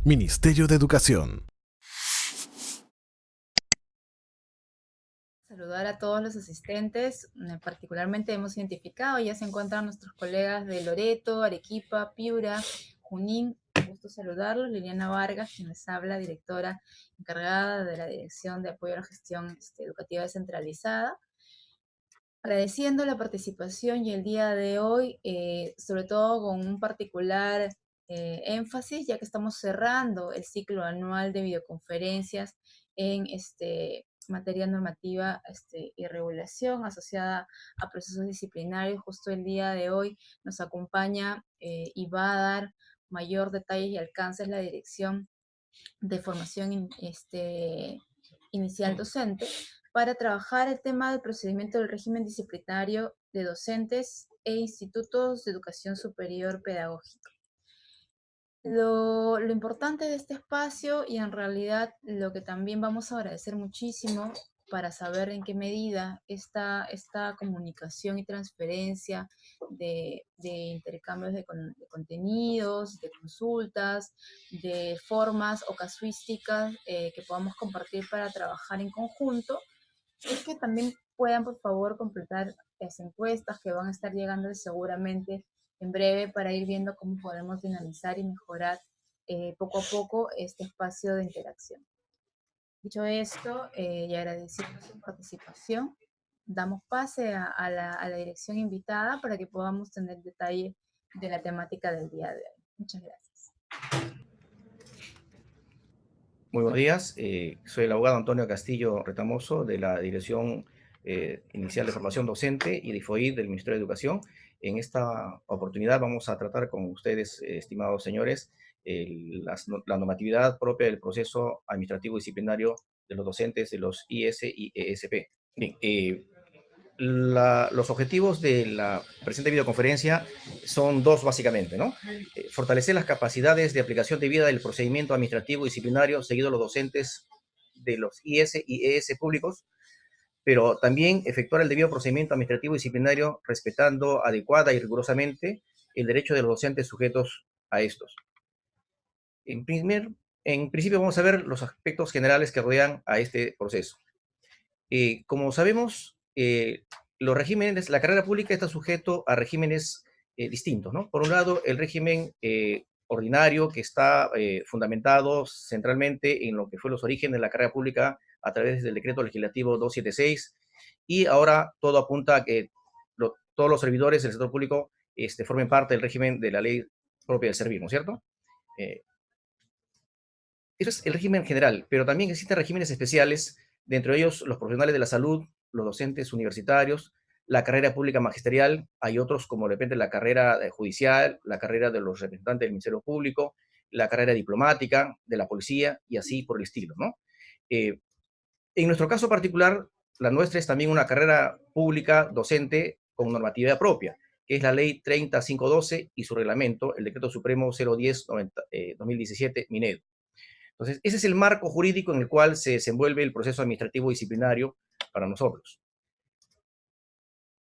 Ministerio de Educación. Saludar a todos los asistentes, particularmente hemos identificado, ya se encuentran nuestros colegas de Loreto, Arequipa, Piura, Junín. Un gusto saludarlos. Liliana Vargas, quien les habla, directora encargada de la Dirección de Apoyo a la Gestión Educativa Descentralizada. Agradeciendo la participación y el día de hoy, sobre todo con un particular énfasis, ya que estamos cerrando el ciclo anual de videoconferencias en materia normativa y regulación asociada a procesos disciplinarios. Justo el día de hoy nos acompaña y va a dar mayor detalles y alcances la Dirección de Formación Inicial Docente para trabajar el tema del procedimiento del régimen disciplinario de docentes e institutos de educación superior pedagógica. Lo importante de este espacio, y en realidad lo que también vamos a agradecer muchísimo para saber en qué medida esta comunicación y transferencia de intercambios de contenidos, de consultas, de formas o casuísticas que podamos compartir para trabajar en conjunto, es que también puedan, por favor, completar las encuestas que van a estar llegando seguramente en breve para ir viendo cómo podemos dinamizar y mejorar poco a poco este espacio de interacción. Dicho esto, y agradeciendo su participación, damos pase a la dirección invitada para que podamos tener detalle de la temática del día de hoy. Muchas gracias. Muy buenos días, soy el abogado Antonio Castillo Retamoso de la Dirección Inicial de Formación Docente y de IFOID del Ministerio de Educación. En esta oportunidad vamos a tratar con ustedes, estimados señores, la normatividad propia del proceso administrativo disciplinario de los docentes de los IS y ESP. Bien, los objetivos de la presente videoconferencia son dos básicamente, ¿no? Fortalecer las capacidades de aplicación debida del procedimiento administrativo disciplinario seguido a los docentes de los IS y ES públicos, pero también efectuar el debido procedimiento administrativo disciplinario respetando adecuada y rigurosamente el derecho de los docentes sujetos a estos. En principio vamos a ver los aspectos generales que rodean a este proceso. Como sabemos, los regímenes, la carrera pública está sujeto a regímenes distintos, ¿no? Por un lado, el régimen ordinario que está fundamentado centralmente en lo que fue los orígenes de la carrera pública a través del decreto legislativo 276, y ahora todo apunta a que todos los servidores del sector público formen parte del régimen de la ley propia del servir, ¿no es cierto? Eso es el régimen general, pero también existen regímenes especiales, dentro de ellos los profesionales de la salud, los docentes universitarios, la carrera pública magisterial, hay otros como de repente la carrera judicial, la carrera de los representantes del Ministerio Público, la carrera diplomática, de la policía y así por el estilo, ¿no? En nuestro caso particular, la nuestra es también una carrera pública docente con normatividad propia, que es la Ley 30512 y su reglamento, el Decreto Supremo 010-2017, Minedu. Entonces, ese es el marco jurídico en el cual se desenvuelve el proceso administrativo disciplinario para nosotros.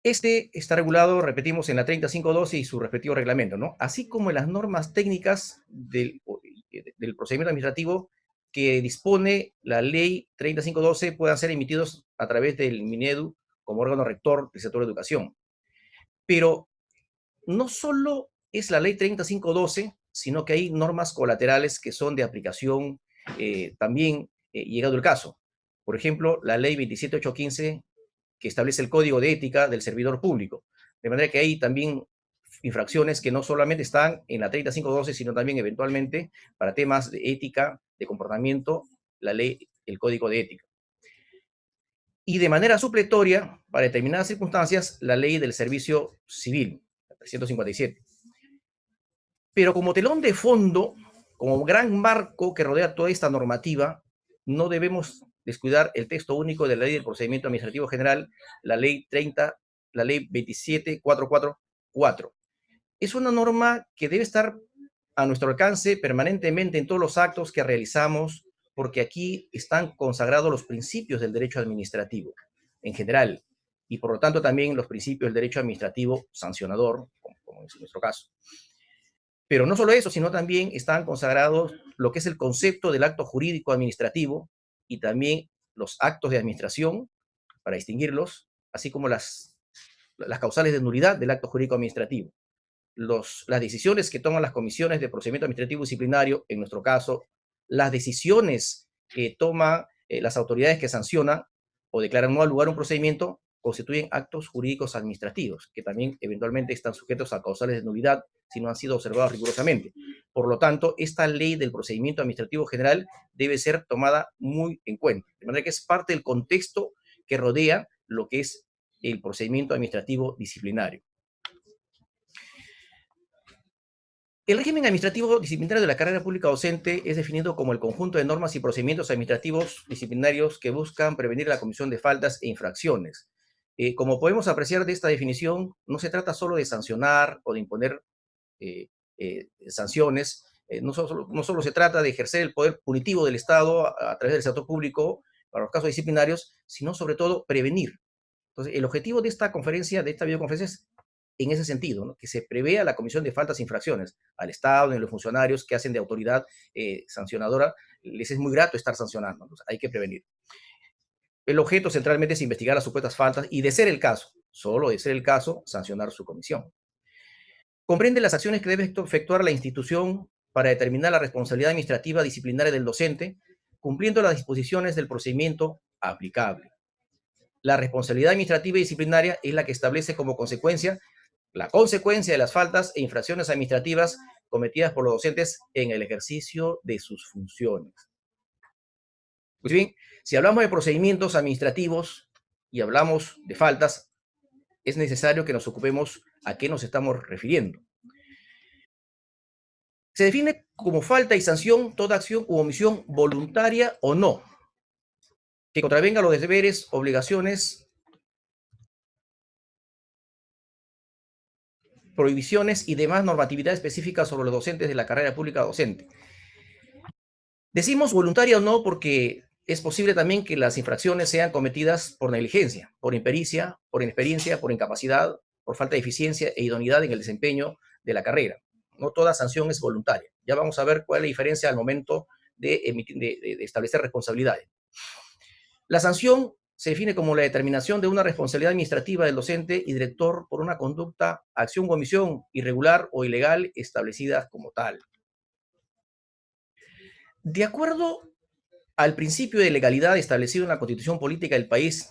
Este está regulado, repetimos, en la 3512 y su respectivo reglamento, ¿no? Así como en las normas técnicas del procedimiento administrativo que dispone la ley 3512 puedan ser emitidos a través del Minedu como órgano rector del sector de educación. Pero no solo es la ley 3512, sino que hay normas colaterales que son de aplicación también llegado el caso. Por ejemplo, la ley 27815, que establece el código de ética del servidor público. De manera que hay también infracciones que no solamente están en la 3512, sino también eventualmente para temas de ética, de comportamiento, la ley, el código de ética. Y de manera supletoria, para determinadas circunstancias, la ley del servicio civil, la 357. Pero como telón de fondo, como gran marco que rodea toda esta normativa, no debemos descuidar el texto único de la Ley del Procedimiento Administrativo General, la Ley 30, la Ley 27444. Es una norma que debe estar a nuestro alcance permanentemente en todos los actos que realizamos, porque aquí están consagrados los principios del derecho administrativo en general, y por lo tanto también los principios del derecho administrativo sancionador, como es nuestro caso. Pero no solo eso, sino también están consagrados lo que es el concepto del acto jurídico administrativo y también los actos de administración, para distinguirlos, así como las causales de nulidad del acto jurídico administrativo. Las decisiones que toman las comisiones de procedimiento administrativo disciplinario, en nuestro caso, las decisiones que toman las autoridades que sancionan o declaran no al lugar un procedimiento, constituyen actos jurídicos administrativos, que también eventualmente están sujetos a causales de nulidad si no han sido observados rigurosamente. Por lo tanto, esta ley del procedimiento administrativo general debe ser tomada muy en cuenta, de manera que es parte del contexto que rodea lo que es el procedimiento administrativo disciplinario. El régimen administrativo disciplinario de la carrera pública docente es definido como el conjunto de normas y procedimientos administrativos disciplinarios que buscan prevenir la comisión de faltas e infracciones. Como podemos apreciar de esta definición, no se trata solo de sancionar o de imponer sanciones, no solo se trata de ejercer el poder punitivo del Estado a través del sector público para los casos disciplinarios, sino sobre todo prevenir. Entonces, el objetivo de esta conferencia, de esta videoconferencia, es en ese sentido, ¿no? Que se prevea la comisión de faltas e infracciones al Estado y a los funcionarios que hacen de autoridad sancionadora. Les es muy grato estar sancionando, entonces hay que prevenir. El objeto centralmente es investigar las supuestas faltas y, de ser el caso, solo de ser el caso, sancionar su comisión. Comprende las acciones que debe efectuar la institución para determinar la responsabilidad administrativa disciplinaria del docente, cumpliendo las disposiciones del procedimiento aplicable. La responsabilidad administrativa y disciplinaria es la que establece como consecuencia la consecuencia de las faltas e infracciones administrativas cometidas por los docentes en el ejercicio de sus funciones. Pues bien, si hablamos de procedimientos administrativos y hablamos de faltas, es necesario que nos ocupemos a qué nos estamos refiriendo. Se define como falta y sanción toda acción u omisión voluntaria o no, que contravenga los deberes, obligaciones, prohibiciones y demás normatividad específica sobre los docentes de la carrera pública docente. Decimos voluntaria o no porque es posible también que las infracciones sean cometidas por negligencia, por impericia, por inexperiencia, por incapacidad, por falta de eficiencia e idoneidad en el desempeño de la carrera. No toda sanción es voluntaria. Ya vamos a ver cuál es la diferencia al momento de establecer responsabilidades. La sanción se define como la determinación de una responsabilidad administrativa del docente y director por una conducta, acción o omisión irregular o ilegal establecida como tal. De acuerdo al principio de legalidad establecido en la Constitución Política del país,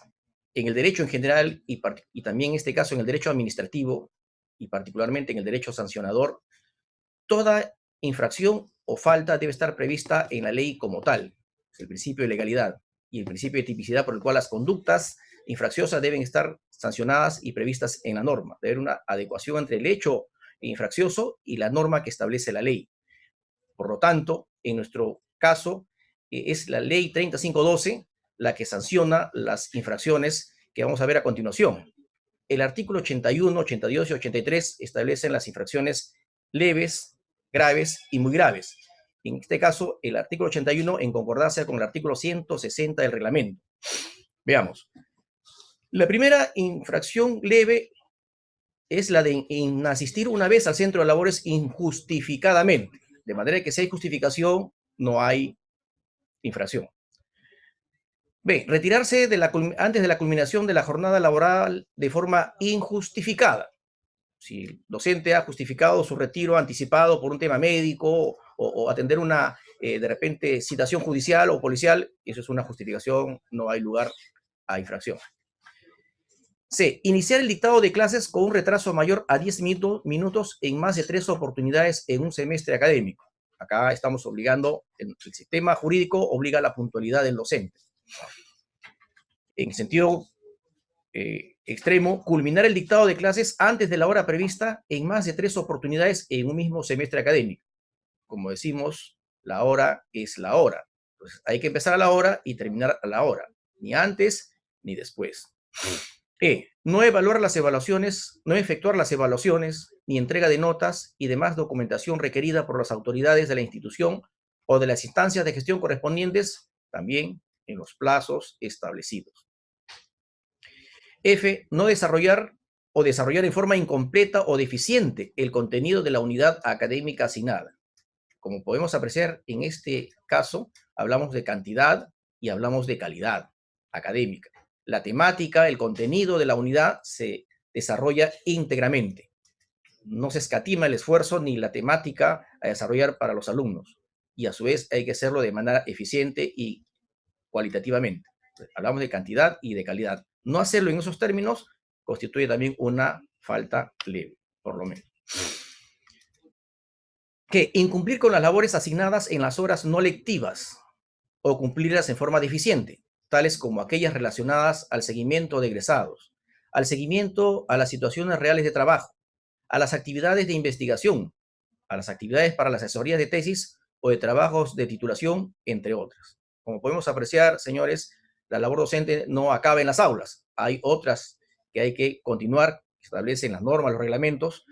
en el derecho en general y también en este caso en el derecho administrativo y particularmente en el derecho sancionador, toda infracción o falta debe estar prevista en la ley como tal, el principio de legalidad y el principio de tipicidad por el cual las conductas infracciosas deben estar sancionadas y previstas en la norma. Debe haber una adecuación entre el hecho infraccioso y la norma que establece la ley. Por lo tanto, en nuestro caso, es la ley 3512 la que sanciona las infracciones que vamos a ver a continuación. El artículo 81, 82 y 83 establecen las infracciones leves, graves y muy graves. En este caso, el artículo 81 en concordancia con el artículo 160 del reglamento. Veamos. La primera infracción leve es la de inasistir una vez al centro de labores injustificadamente. De manera que si hay justificación, no hay infracción. B. Retirarse antes de la culminación de la jornada laboral de forma injustificada. Si el docente ha justificado su retiro anticipado por un tema médico o atender una, de repente, citación judicial o policial, eso es una justificación, no hay lugar a infracción. C. Iniciar el dictado de clases con un retraso mayor a 10 minutos en más de 3 oportunidades en un semestre académico. Acá estamos obligando, el sistema jurídico obliga a la puntualidad del docente. En sentido extremo, culminar el dictado de clases antes de la hora prevista en más de 3 oportunidades en un mismo semestre académico. Como decimos, la hora es la hora. Entonces, hay que empezar a la hora y terminar a la hora, ni antes ni después. No evaluar las evaluaciones, no efectuar las evaluaciones, ni entrega de notas y demás documentación requerida por las autoridades de la institución o de las instancias de gestión correspondientes, también en los plazos establecidos. F. No desarrollar o desarrollar en forma incompleta o deficiente el contenido de la unidad académica asignada. como podemos apreciar en este caso, hablamos de cantidad y hablamos de calidad académica. La temática, el contenido de la unidad se desarrolla íntegramente. No se escatima el esfuerzo ni la temática a desarrollar para los alumnos. Y a su vez hay que hacerlo de manera eficiente y cualitativamente. Hablamos de cantidad y de calidad. No hacerlo en esos términos constituye también una falta leve, por lo menos. Que incumplir con las labores asignadas en las horas no lectivas o cumplirlas en forma deficiente, tales como aquellas relacionadas al seguimiento de egresados, al seguimiento a las situaciones reales de trabajo, a las actividades de investigación, a las actividades para las asesorías de tesis o de trabajos de titulación, entre otras. Como podemos apreciar, señores, la labor docente no acaba en las aulas. Hay otras que hay que continuar, establecen las normas, los reglamentos,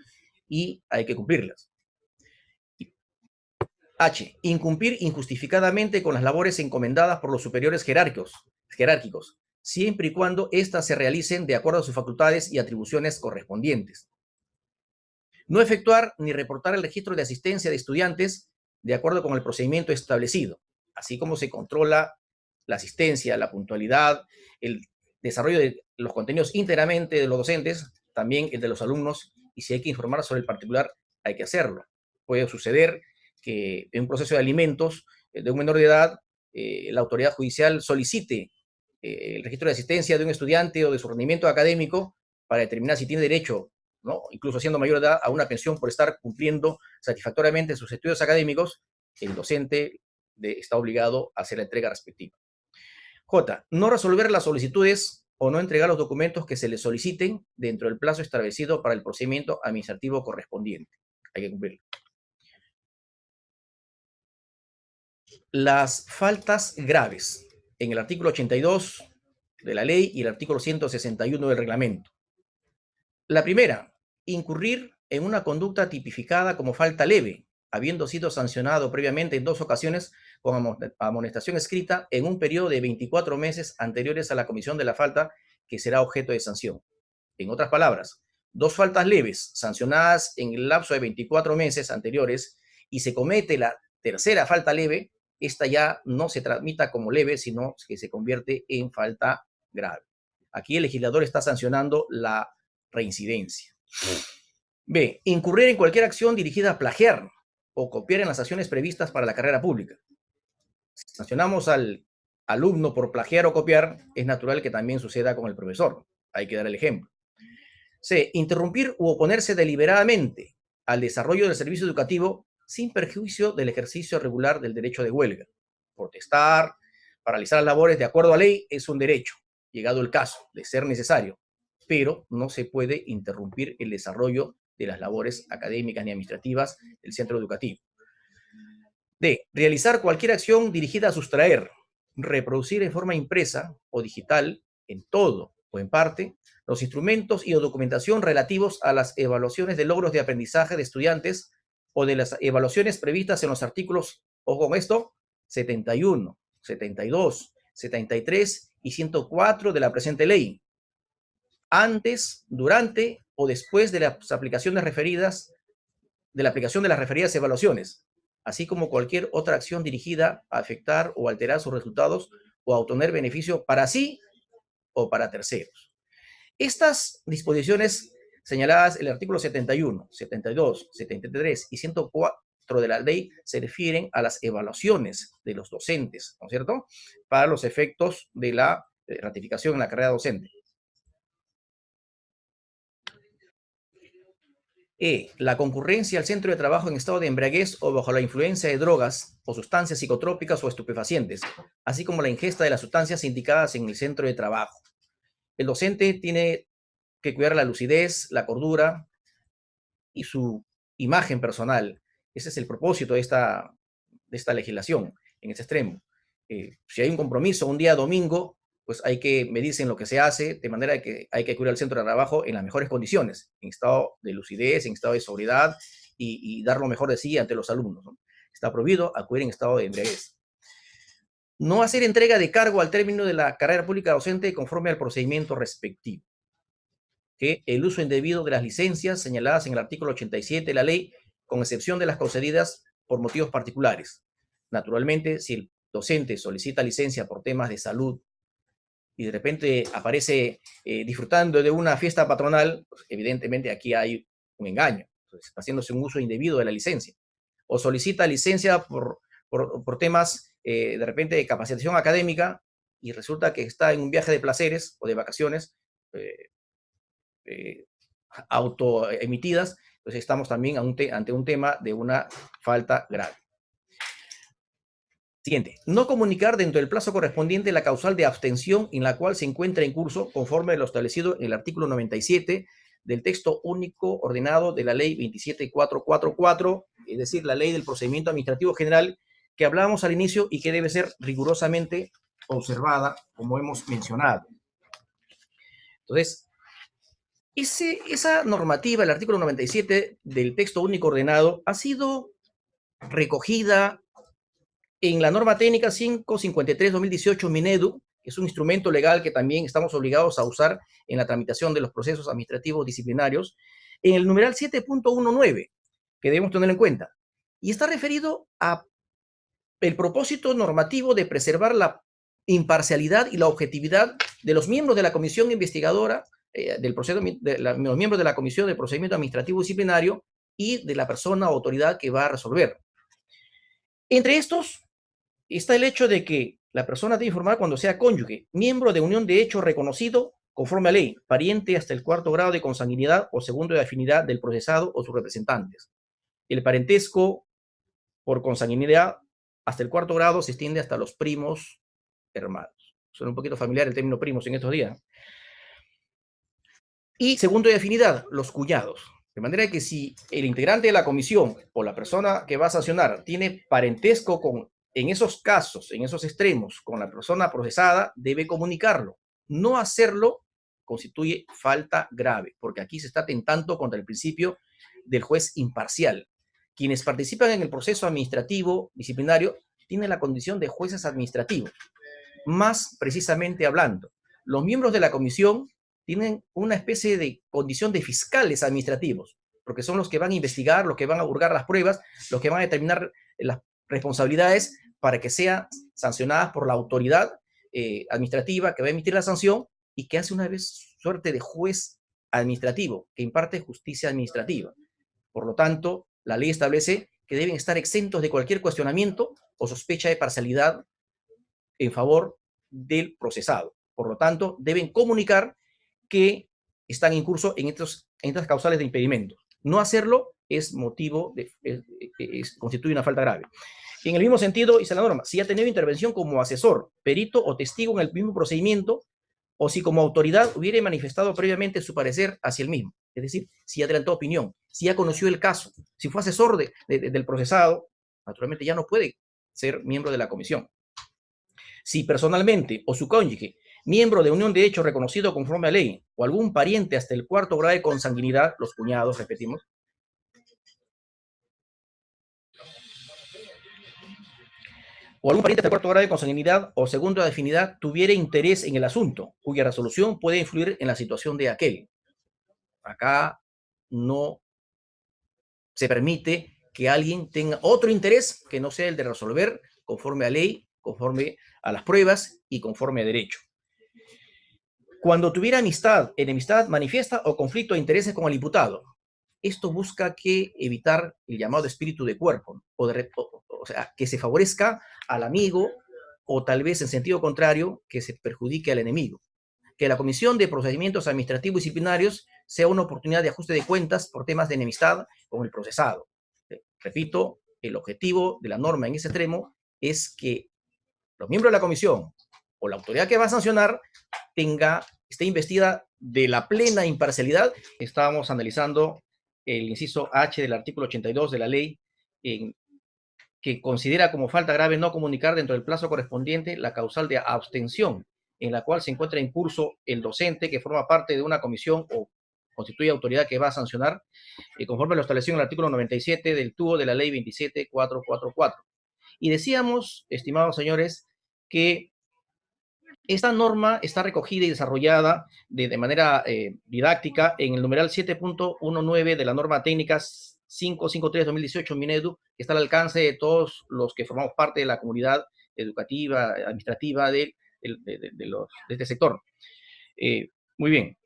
y hay que cumplirlas. H. Incumplir injustificadamente con las labores encomendadas por los superiores jerárquicos, siempre y cuando éstas se realicen de acuerdo a sus facultades y atribuciones correspondientes. No efectuar ni reportar el registro de asistencia de estudiantes de acuerdo con el procedimiento establecido, así como se controla la asistencia, la puntualidad, el desarrollo de los contenidos íntegramente de los docentes, también el de los alumnos, y si hay que informar sobre el particular, hay que hacerlo. Puede suceder que en un proceso de alimentos de un menor de edad, la autoridad judicial solicite el registro de asistencia de un estudiante o de su rendimiento académico para determinar si tiene derecho, ¿no?, incluso siendo mayor de edad, a una pensión por estar cumpliendo satisfactoriamente sus estudios académicos. El docente está obligado a hacer la entrega respectiva. J. No resolver las solicitudes o no entregar los documentos que se le soliciten dentro del plazo establecido para el procedimiento administrativo correspondiente. Hay que cumplirlo. Las faltas graves en el artículo 82 de la ley y el artículo 161 del reglamento. La primera, incurrir en una conducta tipificada como falta leve, habiendo sido sancionado previamente en 2 ocasiones con amonestación escrita en un periodo de 24 meses anteriores a la comisión de la falta que será objeto de sanción. En otras palabras, 2 faltas leves sancionadas en el lapso de 24 meses anteriores y se comete la tercera falta leve, esta ya no se tramita como leve, sino que se convierte en falta grave. Aquí el legislador está sancionando la reincidencia. B. Incurrir en cualquier acción dirigida a plagiar o copiar en las acciones previstas para la carrera pública. Si sancionamos al alumno por plagiar o copiar, es natural que también suceda con el profesor. Hay que dar el ejemplo. C. Interrumpir u oponerse deliberadamente al desarrollo del servicio educativo sin perjuicio del ejercicio regular del derecho de huelga. Protestar, paralizar las labores de acuerdo a ley es un derecho, llegado el caso de ser necesario, pero no se puede interrumpir el desarrollo de las labores académicas ni administrativas del centro educativo. D. Realizar cualquier acción dirigida a sustraer, reproducir en forma impresa o digital, en todo o en parte, los instrumentos y o documentación relativos a las evaluaciones de logros de aprendizaje de estudiantes o de las evaluaciones previstas en los artículos, ojo con esto, 71, 72, 73 y 104 de la presente ley, antes, durante o después de las aplicaciones referidas, de la aplicación de las referidas evaluaciones, así como cualquier otra acción dirigida a afectar o alterar sus resultados o a obtener beneficio para sí o para terceros. Estas disposiciones señaladas en el artículo 71, 72, 73 y 104 de la ley se refieren a las evaluaciones de los docentes, ¿no es cierto?, para los efectos de la ratificación en la carrera docente. La concurrencia al centro de trabajo en estado de embriaguez o bajo la influencia de drogas o sustancias psicotrópicas o estupefacientes, así como la ingesta de las sustancias indicadas en el centro de trabajo. El docente tiene que cuidar la lucidez, la cordura y su imagen personal. Ese es el propósito de esta legislación en ese extremo. Si hay un compromiso un día domingo, pues hay que medirse en lo que se hace, de manera que hay que acudir al centro de trabajo en las mejores condiciones, en estado de lucidez, en estado de sobriedad y dar lo mejor de sí ante los alumnos, ¿no? Está prohibido acudir en estado de embriaguez. No hacer entrega de cargo al término de la carrera pública docente conforme al procedimiento respectivo. Que el uso indebido de las licencias señaladas en el artículo 87 de la ley, con excepción de las concedidas por motivos particulares. Naturalmente, si el docente solicita licencia por temas de salud y de repente aparece disfrutando de una fiesta patronal, pues evidentemente aquí hay un engaño, entonces, está haciéndose un uso indebido de la licencia. O solicita licencia por temas de repente de capacitación académica y resulta que está en un viaje de placeres o de vacaciones autoemitidas, entonces estamos también ante un tema de una falta grave. Siguiente, no comunicar dentro del plazo correspondiente la causal de abstención en la cual se encuentra en curso conforme a lo establecido en el artículo 97 del texto único ordenado de la ley 27444, es decir, la ley del procedimiento administrativo general que hablábamos al inicio y que debe ser rigurosamente observada, como hemos mencionado. Entonces, esa normativa, el artículo 97 del texto único ordenado, ha sido recogida en la norma técnica 553-2018 Minedu, que es un instrumento legal que también estamos obligados a usar en la tramitación de los procesos administrativos disciplinarios, en el numeral 7.19, que debemos tener en cuenta. Y está referido a el propósito normativo de preservar la imparcialidad y la objetividad de los miembros de la comisión investigadora, los miembros de la comisión de procedimiento administrativo disciplinario y de la persona o autoridad que va a resolver. Entre estos está el hecho de que la persona debe informar cuando sea cónyuge, miembro de unión de hecho reconocido conforme a ley, pariente hasta el 4º grado de consanguinidad o segundo de afinidad del procesado o sus representantes. El parentesco por consanguinidad hasta el 4º grado se extiende hasta los primos hermanos. Suena un poquito familiar el término primos en estos días. Y segundo de afinidad, los cuñados. De manera que si el integrante de la comisión o la persona que va a sancionar tiene parentesco en esos casos, en esos extremos, con la persona procesada, debe comunicarlo. No hacerlo constituye falta grave, porque aquí se está atentando contra el principio del juez imparcial. Quienes participan en el proceso administrativo disciplinario tienen la condición de jueces administrativos. Más precisamente hablando, los miembros de la comisión tienen una especie de condición de fiscales administrativos, porque son los que van a investigar, los que van a hurgar las pruebas, los que van a determinar las responsabilidades para que sean sancionadas por la autoridad administrativa que va a emitir la sanción y que hace una vez suerte de juez administrativo que imparte justicia administrativa. Por lo tanto, la ley establece que deben estar exentos de cualquier cuestionamiento o sospecha de parcialidad en favor del procesado. Por lo tanto, deben comunicar que están en curso en estas causales de impedimento. No hacerlo es constituye una falta grave. En el mismo sentido, dice la norma, si ha tenido intervención como asesor, perito o testigo en el mismo procedimiento, o si como autoridad hubiere manifestado previamente su parecer hacia el mismo. Es decir, si adelantó opinión, si ya conoció el caso, si fue asesor del procesado, naturalmente ya no puede ser miembro de la comisión. Si personalmente o su cónyuge, miembro de unión de hecho reconocido conforme a ley, o algún pariente hasta el 4º grado de consanguinidad, los cuñados, repetimos, o algún pariente hasta el 4º grado de consanguinidad o segundo de afinidad tuviera interés en el asunto, cuya resolución puede influir en la situación de aquel. Acá no se permite que alguien tenga otro interés que no sea el de resolver conforme a ley, conforme a las pruebas y conforme a derecho. Cuando tuviera amistad, enemistad manifiesta o conflicto de intereses con el imputado. Esto busca evitar el llamado espíritu de cuerpo, o sea, que se favorezca al amigo o tal vez en sentido contrario, que se perjudique al enemigo. Que la Comisión de Procedimientos Administrativos Disciplinarios sea una oportunidad de ajuste de cuentas por temas de enemistad con el procesado. Repito, el objetivo de la norma en ese extremo es que los miembros de la comisión o la autoridad que va a sancionar esté investida de la plena imparcialidad. Estábamos analizando el inciso H del artículo 82 de la ley, que considera como falta grave no comunicar dentro del plazo correspondiente la causal de abstención en la cual se encuentra en curso el docente que forma parte de una comisión o constituye autoridad que va a sancionar, conforme a lo establecido en el artículo 97 del TUO de la ley 27444. Y decíamos, estimados señores, que esta norma está recogida y desarrollada de manera didáctica en el numeral 7.19 de la norma técnica 553-2018 Minedu, que está al alcance de todos los que formamos parte de la comunidad educativa, administrativa de este sector. Muy bien.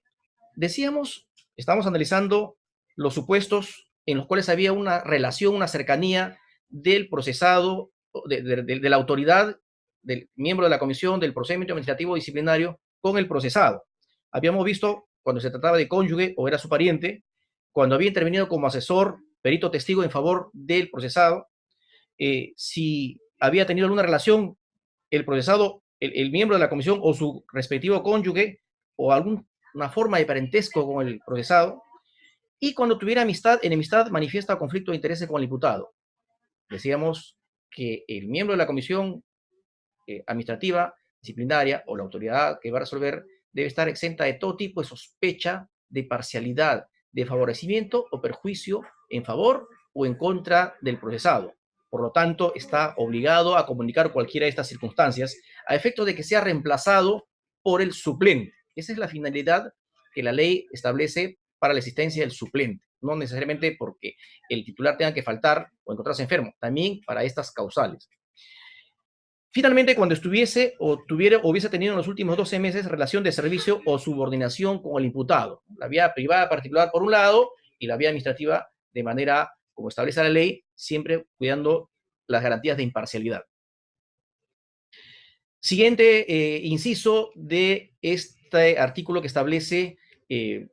Decíamos, estamos analizando los supuestos en los cuales había una relación, una cercanía del procesado, de la autoridad, del miembro de la comisión del procedimiento administrativo disciplinario con el procesado. Habíamos visto cuando se trataba de cónyuge o era su pariente, cuando había intervenido como asesor, perito testigo en favor del procesado, si había tenido alguna relación el procesado, el miembro de la comisión o su respectivo cónyuge o alguna forma de parentesco con el procesado, y cuando tuviera enemistad manifiesta o conflicto de intereses con el imputado. Decíamos que el miembro de la comisión administrativa, disciplinaria o la autoridad que va a resolver debe estar exenta de todo tipo de sospecha, de parcialidad, de favorecimiento o perjuicio en favor o en contra del procesado. Por lo tanto, está obligado a comunicar cualquiera de estas circunstancias a efecto de que sea reemplazado por el suplente. Esa es la finalidad que la ley establece para la existencia del suplente. No necesariamente porque el titular tenga que faltar o encontrarse enfermo, también para estas causales. Finalmente, cuando estuviese o hubiese tenido en los últimos 12 meses relación de servicio o subordinación con el imputado. La vía privada particular por un lado y la vía administrativa de manera como establece la ley, siempre cuidando las garantías de imparcialidad. Siguiente inciso de este artículo que establece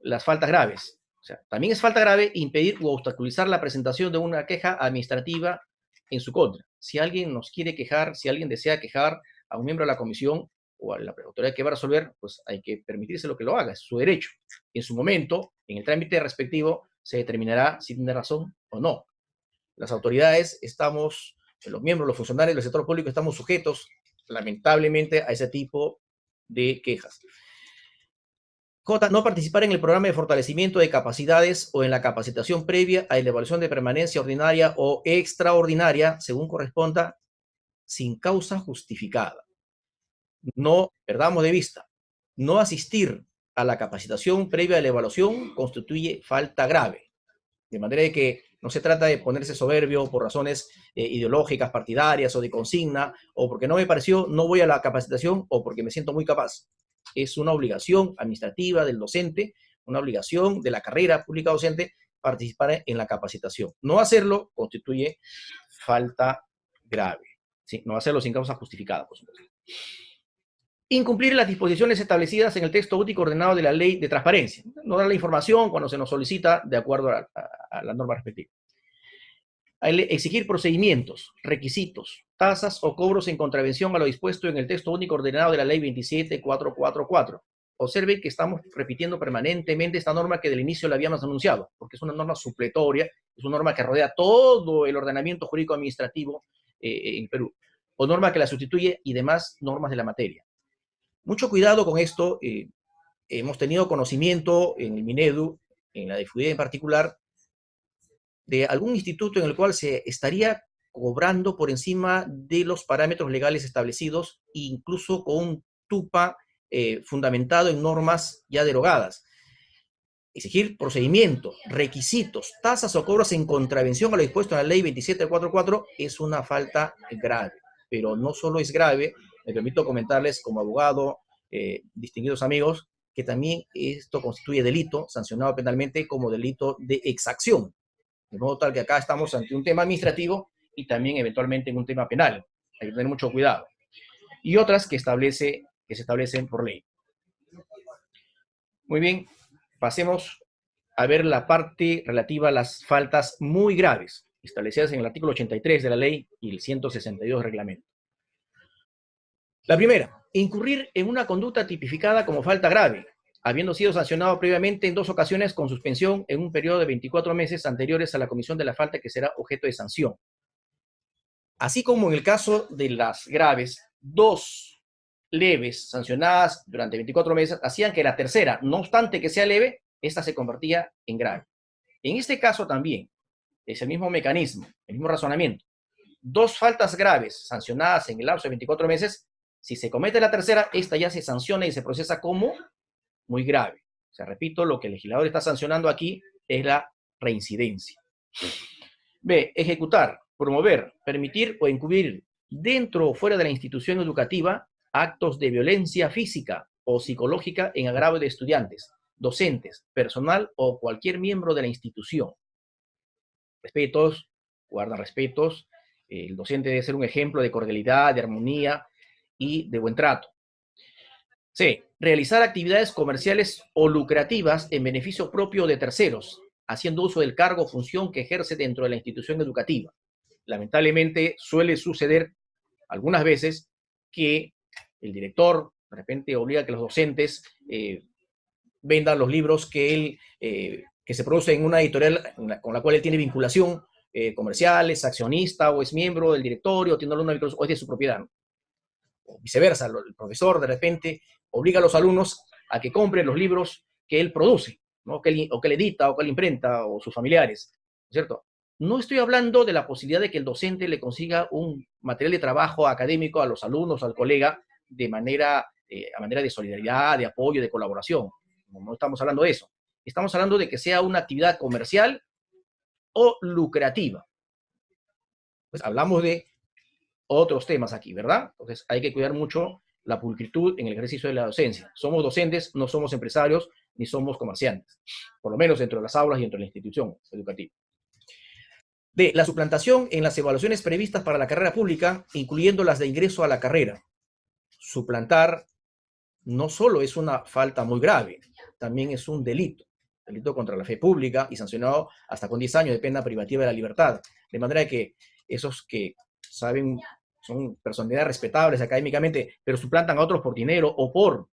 las faltas graves. O sea, también es falta grave impedir o obstaculizar la presentación de una queja administrativa en su contra. Si alguien nos quiere quejar, si alguien desea quejar a un miembro de la comisión o a la autoridad que va a resolver, pues hay que permitirse lo que lo haga, es su derecho. En su momento, en el trámite respectivo, se determinará si tiene razón o no. Las autoridades estamos, los miembros, los funcionarios del sector público estamos sujetos, lamentablemente, a ese tipo de quejas. J. No participar en el programa de fortalecimiento de capacidades o en la capacitación previa a la evaluación de permanencia ordinaria o extraordinaria, según corresponda, sin causa justificada. No perdamos de vista, no asistir a la capacitación previa a la evaluación constituye falta grave. De manera de que no se trata de ponerse soberbio por razones ideológicas, partidarias o de consigna, o porque no me pareció, no voy a la capacitación, o porque me siento muy capaz. Es una obligación administrativa del docente, una obligación de la carrera pública docente participar en la capacitación. No hacerlo constituye falta grave. ¿Sí? No hacerlo sin causa justificada, por supuesto. Incumplir las disposiciones establecidas en el texto único ordenado de la ley de transparencia. No dar la información cuando se nos solicita de acuerdo a la norma respectiva. Exigir procedimientos, requisitos, tasas o cobros en contravención a lo dispuesto en el texto único ordenado de la ley 27444. Observe que estamos repitiendo permanentemente esta norma que del inicio la habíamos anunciado, porque es una norma supletoria, es una norma que rodea todo el ordenamiento jurídico administrativo en Perú, o norma que la sustituye y demás normas de la materia. Mucho cuidado con esto. Hemos tenido conocimiento en el Minedu, en la DIFUDED en particular, de algún instituto en el cual se estaría cobrando por encima de los parámetros legales establecidos, incluso con un TUPA fundamentado en normas ya derogadas. Exigir procedimientos, requisitos, tasas o cobros en contravención a lo dispuesto en la ley 27444 es una falta grave. Pero no solo es grave, me permito comentarles como abogado, distinguidos amigos, que también esto constituye delito sancionado penalmente como delito de exacción. De modo tal que acá estamos ante un tema administrativo y también eventualmente en un tema penal. Hay que tener mucho cuidado. Y otras que se establecen por ley. Muy bien, pasemos a ver la parte relativa a las faltas muy graves, establecidas en el artículo 83 de la ley y el 162 del reglamento. La primera, incurrir en una conducta tipificada como falta grave, habiendo sido sancionado previamente en 2 ocasiones con suspensión en un periodo de 24 meses anteriores a la comisión de la falta que será objeto de sanción. Así como en el caso de las graves, 2 leves sancionadas durante 24 meses hacían que la tercera, no obstante que sea leve, esta se convertía en grave. En este caso también es el mismo mecanismo, el mismo razonamiento. 2 faltas graves sancionadas en el lapso de 24 meses, si se comete la tercera, esta ya se sanciona y se procesa como muy grave. O sea, repito, lo que el legislador está sancionando aquí es la reincidencia. B. Ejecutar, promover, permitir o encubrir dentro o fuera de la institución educativa actos de violencia física o psicológica en agravio de estudiantes, docentes, personal o cualquier miembro de la institución. Respetos, guarda respetos. El docente debe ser un ejemplo de cordialidad, de armonía y de buen trato. C. Realizar actividades comerciales o lucrativas en beneficio propio de terceros, haciendo uso del cargo o función que ejerce dentro de la institución educativa. Lamentablemente suele suceder algunas veces que el director de repente obliga a que los docentes vendan los libros que se producen en una editorial con la cual él tiene vinculación comercial, es accionista o es miembro del directorio, tiene una o es de su propiedad, ¿no? O viceversa, el profesor de repente obliga a los alumnos a que compren los libros que él produce, ¿no? O que él edita, o que él imprenta, o sus familiares, ¿cierto? No estoy hablando de la posibilidad de que el docente le consiga un material de trabajo académico a los alumnos, al colega, a manera de solidaridad, de apoyo, de colaboración. No estamos hablando de eso. Estamos hablando de que sea una actividad comercial o lucrativa. Pues hablamos de otros temas aquí, ¿verdad? Entonces hay que cuidar mucho la pulcritud en el ejercicio de la docencia. Somos docentes, no somos empresarios, ni somos comerciantes, por lo menos dentro de las aulas y dentro de la institución educativa. D. La suplantación en las evaluaciones previstas para la carrera pública, incluyendo las de ingreso a la carrera. Suplantar no solo es una falta muy grave, también es un delito contra la fe pública y sancionado hasta con 10 años de pena privativa de la libertad. De manera que esos que saben, son personalidades respetables académicamente, pero suplantan a otros por dinero o por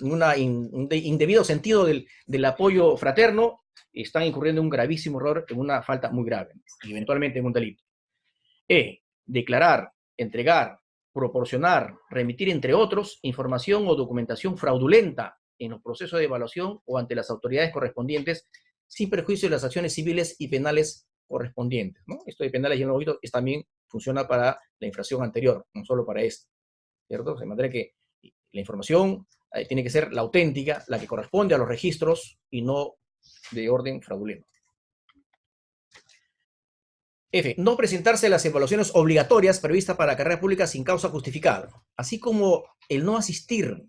un indebido sentido del apoyo fraterno, están incurriendo en un gravísimo error, en una falta muy grave y eventualmente en un delito. E. Declarar, entregar, proporcionar, remitir, entre otros, información o documentación fraudulenta en los procesos de evaluación o ante las autoridades correspondientes, sin perjuicio de las acciones civiles y penales correspondientes, ¿no? Esto de penales, ya lo he visto, también funciona para la infracción anterior, no solo para esta, ¿cierto? De manera que la información tiene que ser la auténtica, la que corresponde a los registros y no de orden fraudulento. F. No presentarse a las evaluaciones obligatorias previstas para la carrera pública sin causa justificada, así como el no asistir,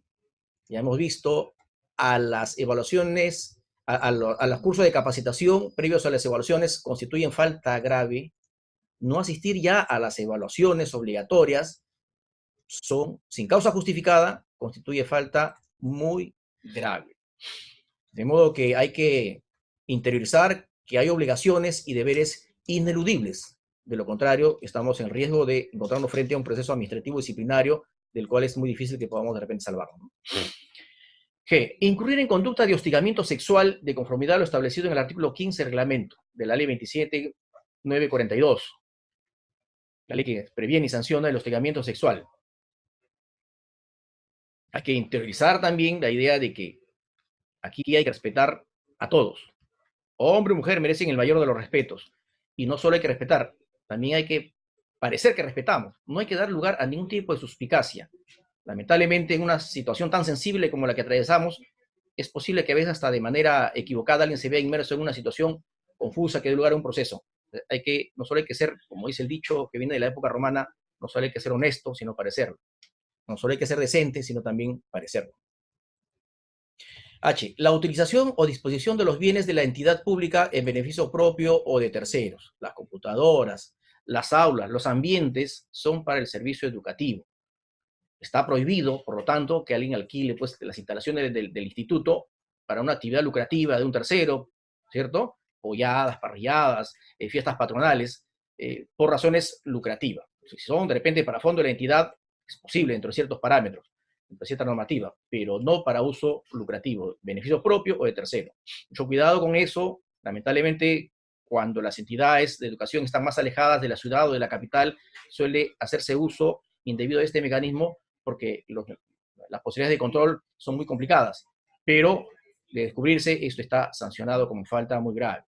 ya hemos visto, a las evaluaciones, a los cursos de capacitación previos a las evaluaciones constituyen falta grave. No asistir ya a las evaluaciones obligatorias sin causa justificada, constituye falta muy grave. De modo que hay que interiorizar que hay obligaciones y deberes ineludibles. De lo contrario, estamos en riesgo de encontrarnos frente a un proceso administrativo disciplinario del cual es muy difícil que podamos de repente salvarnos, ¿no? G. Incurrir en conducta de hostigamiento sexual de conformidad a lo establecido en el artículo 15 del reglamento de la ley 27.942, la ley que previene y sanciona el hostigamiento sexual. Hay que interiorizar también la idea de que aquí hay que respetar a todos. Hombre y mujer merecen el mayor de los respetos. Y no solo hay que respetar, también hay que parecer que respetamos. No hay que dar lugar a ningún tipo de suspicacia. Lamentablemente, en una situación tan sensible como la que atravesamos, es posible que a veces hasta de manera equivocada alguien se vea inmerso en una situación confusa que dé lugar a un proceso. No solo hay que ser, como dice el dicho que viene de la época romana, no solo hay que ser honesto, sino parecerlo. No solo hay que ser decente, sino también parecerlo. H. La utilización o disposición de los bienes de la entidad pública en beneficio propio o de terceros. Las computadoras, las aulas, los ambientes son para el servicio educativo. Está prohibido, por lo tanto, que alguien alquile pues, las instalaciones del instituto para una actividad lucrativa de un tercero, ¿cierto? Polladas, parrilladas, fiestas patronales, por razones lucrativas. Si son de repente para fondo de la entidad, es posible dentro de ciertos parámetros, dentro de cierta normativa, pero no para uso lucrativo, beneficio propio o de tercero. Mucho cuidado con eso. Lamentablemente, cuando las entidades de educación están más alejadas de la ciudad o de la capital, suele hacerse uso indebido de este mecanismo porque las posibilidades de control son muy complicadas, pero de descubrirse, esto está sancionado como falta muy grave.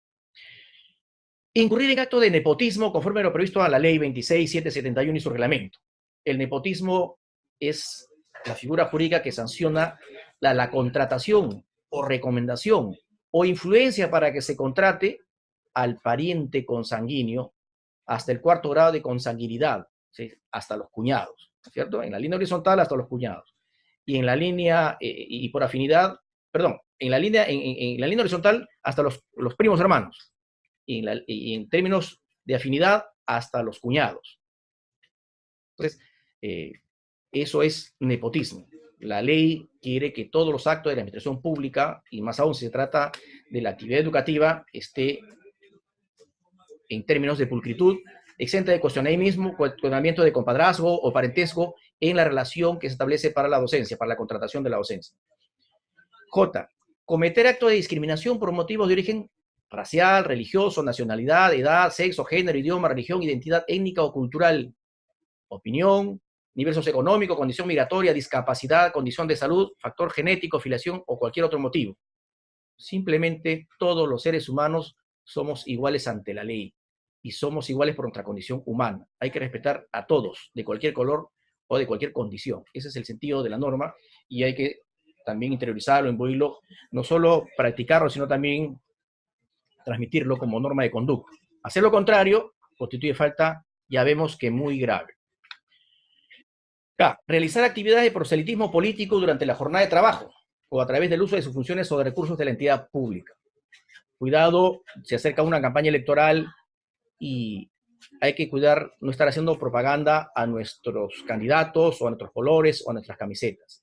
Incurrir en acto de nepotismo conforme a lo previsto a la ley 26.771 y su reglamento. El nepotismo es la figura jurídica que sanciona la contratación o recomendación o influencia para que se contrate al pariente consanguíneo hasta el cuarto grado de consanguinidad, ¿sí? Hasta los cuñados, ¿cierto? En la línea horizontal hasta los cuñados. Y en la línea, y por afinidad, perdón, en la línea horizontal hasta los primos hermanos. Y en términos de afinidad hasta los cuñados. Entonces, eso es nepotismo. La ley quiere que todos los actos de la administración pública, y más aún si se trata de la actividad educativa, esté en términos de pulcritud, exenta de cuestionamiento de compadrazgo o parentesco en la relación que se establece para la docencia, para la contratación de la docencia. J. Cometer actos de discriminación por motivos de origen racial, religioso, nacionalidad, edad, sexo, género, idioma, religión, identidad étnica o cultural, opinión, nivel socioeconómico, condición migratoria, discapacidad, condición de salud, factor genético, filiación o cualquier otro motivo. Simplemente todos los seres humanos somos iguales ante la ley y somos iguales por nuestra condición humana. Hay que respetar a todos, de cualquier color o de cualquier condición. Ese es el sentido de la norma y hay que también interiorizarlo, imbuirlo, no solo practicarlo, sino también transmitirlo como norma de conducta. Hacer lo contrario constituye falta, ya vemos que muy grave. K. Realizar actividades de proselitismo político durante la jornada de trabajo o a través del uso de sus funciones o de recursos de la entidad pública. Cuidado, se acerca una campaña electoral y hay que cuidar no estar haciendo propaganda a nuestros candidatos o a nuestros colores o a nuestras camisetas.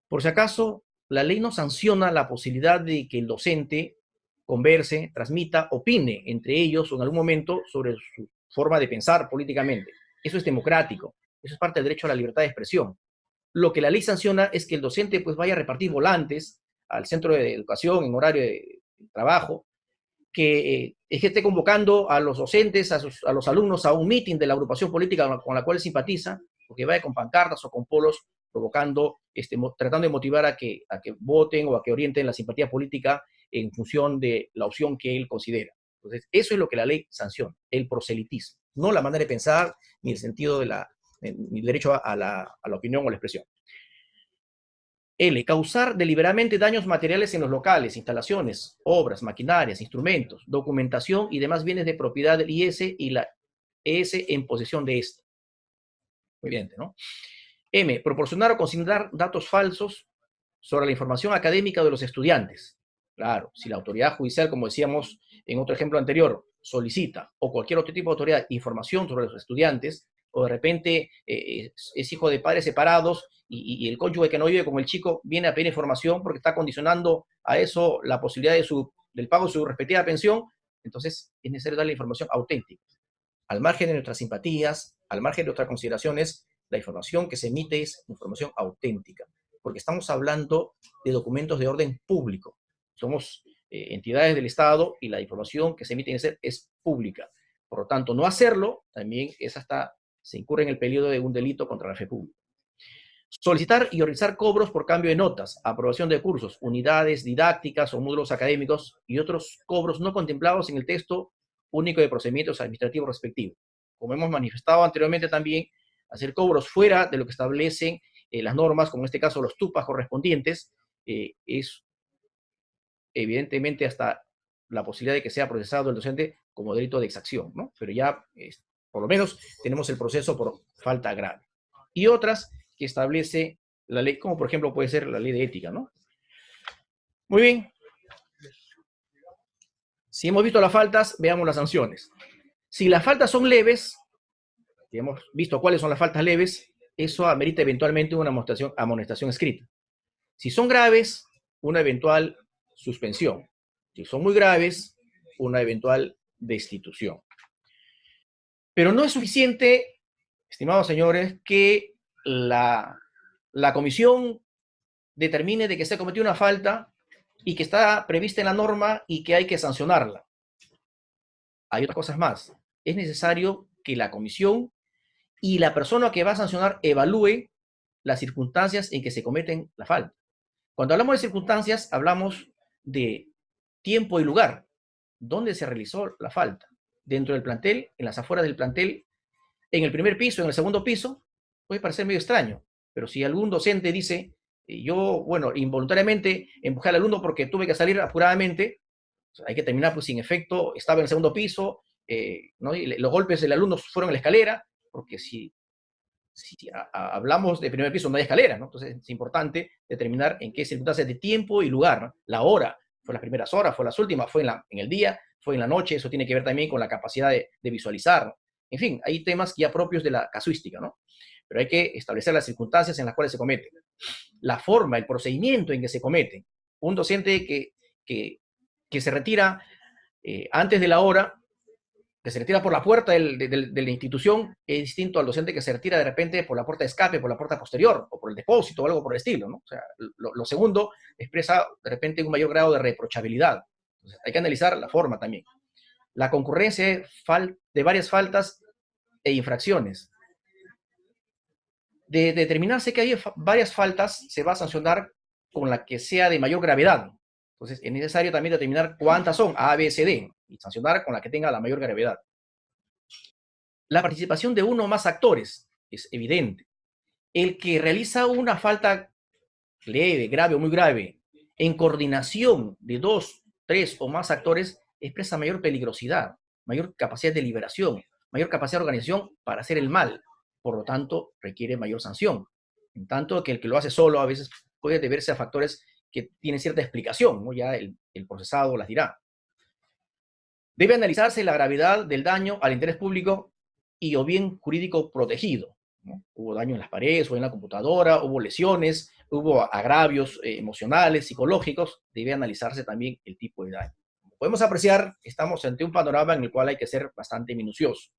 Por si acaso, la ley no sanciona la posibilidad de que el docente converse, transmita, opine entre ellos o en algún momento sobre su forma de pensar políticamente. Eso es democrático, eso es parte del derecho a la libertad de expresión. Lo que la ley sanciona es que el docente pues vaya a repartir volantes al centro de educación en horario de trabajo, que esté convocando a los docentes, a los alumnos a un meeting de la agrupación política con la cual simpatiza, o que vaya con pancartas o con polos provocando, tratando de motivar a que voten o a que orienten la simpatía política en función de la opción que él considera. Entonces, eso es lo que la ley sanciona, el proselitismo, no la manera de pensar, ni el sentido de ni el derecho a la opinión o la expresión. L. Causar deliberadamente daños materiales en los locales, instalaciones, obras, maquinarias, instrumentos, documentación y demás bienes de propiedad del IS y la ES en posesión de éste. Muy bien, ¿no? M. Proporcionar o consignar datos falsos sobre la información académica de los estudiantes. Claro, si la autoridad judicial, como decíamos en otro ejemplo anterior, solicita, o cualquier otro tipo de autoridad, información sobre los estudiantes, o de repente es hijo de padres separados y el cónyuge que no vive con el chico viene a pedir información porque está condicionando a eso la posibilidad del pago de su respectiva pensión, entonces es necesario darle información auténtica. Al margen de nuestras simpatías, al margen de nuestras consideraciones, la información que se emite es información auténtica, porque estamos hablando de documentos de orden público. Somos entidades del Estado y la información que se emite es pública. Por lo tanto, no hacerlo también se incurre en el peligro de un delito contra la fe pública. Solicitar y realizar cobros por cambio de notas, aprobación de cursos, unidades didácticas o módulos académicos y otros cobros no contemplados en el texto único de procedimientos administrativos respectivos. Como hemos manifestado anteriormente también, hacer cobros fuera de lo que establecen las normas, como en este caso los TUPAS correspondientes, es evidentemente hasta la posibilidad de que sea procesado el docente como delito de exacción, ¿no? Pero ya, por lo menos, tenemos el proceso por falta grave. Y otras que establece la ley, como por ejemplo puede ser la ley de ética, ¿no? Muy bien. Si hemos visto las faltas, veamos las sanciones. Si las faltas son leves, y hemos visto cuáles son las faltas leves, eso amerita eventualmente una amonestación escrita. Si son graves, una eventual suspensión. Si son muy graves, una eventual destitución. Pero no es suficiente, estimados señores, que la comisión determine de que se ha cometido una falta y que está prevista en la norma y que hay que sancionarla. Hay otras cosas más. Es necesario que la comisión y la persona que va a sancionar evalúe las circunstancias en que se cometen la falta. Cuando hablamos de circunstancias, hablamos de tiempo y lugar. ¿Dónde se realizó la falta? ¿Dentro del plantel? ¿En las afueras del plantel? ¿En el primer piso? ¿En el segundo piso? Puede parecer medio extraño, pero si algún docente dice, yo, bueno, involuntariamente empujé al alumno porque tuve que salir apuradamente. O sea, hay que terminar, pues sin efecto, estaba en el segundo piso, ¿no? Y los golpes del alumno fueron en la escalera, porque si hablamos de primer piso no hay escalera, ¿no? Entonces es importante determinar en qué circunstancias de tiempo y lugar, ¿no? La hora, fue las primeras horas, fue las últimas, fue en el día, fue en la noche, eso tiene que ver también con la capacidad de visualizar, ¿no? En fin, hay temas ya propios de la casuística, ¿no? Pero hay que establecer las circunstancias en las cuales se cometen, la forma, el procedimiento en que se cometen. Un docente que se retira antes de la hora, que se retira por la puerta de la institución, es distinto al docente que se retira de repente por la puerta de escape, por la puerta posterior, o por el depósito, o algo por el estilo, ¿no? O sea, lo segundo expresa de repente un mayor grado de reprochabilidad. Entonces, hay que analizar la forma también. La concurrencia de varias faltas e infracciones. De determinarse que hay varias faltas, se va a sancionar con la que sea de mayor gravedad. Entonces, es necesario también determinar cuántas son, A, B, C, D, y sancionar con la que tenga la mayor gravedad. La participación de uno o más actores es evidente. El que realiza una falta leve, grave o muy grave, en coordinación de 2, 3 o más actores, expresa mayor peligrosidad, mayor capacidad de liberación, mayor capacidad de organización para hacer el mal. Por lo tanto, requiere mayor sanción. En tanto que el que lo hace solo a veces puede deberse a factores que tienen cierta explicación, ¿no? Ya el procesado las dirá. Debe analizarse la gravedad del daño al interés público y o bien jurídico protegido, ¿no? Hubo daño en las paredes o en la computadora, hubo lesiones, hubo agravios emocionales, psicológicos, debe analizarse también el tipo de daño. Como podemos apreciar, estamos ante un panorama en el cual hay que ser bastante minucioso.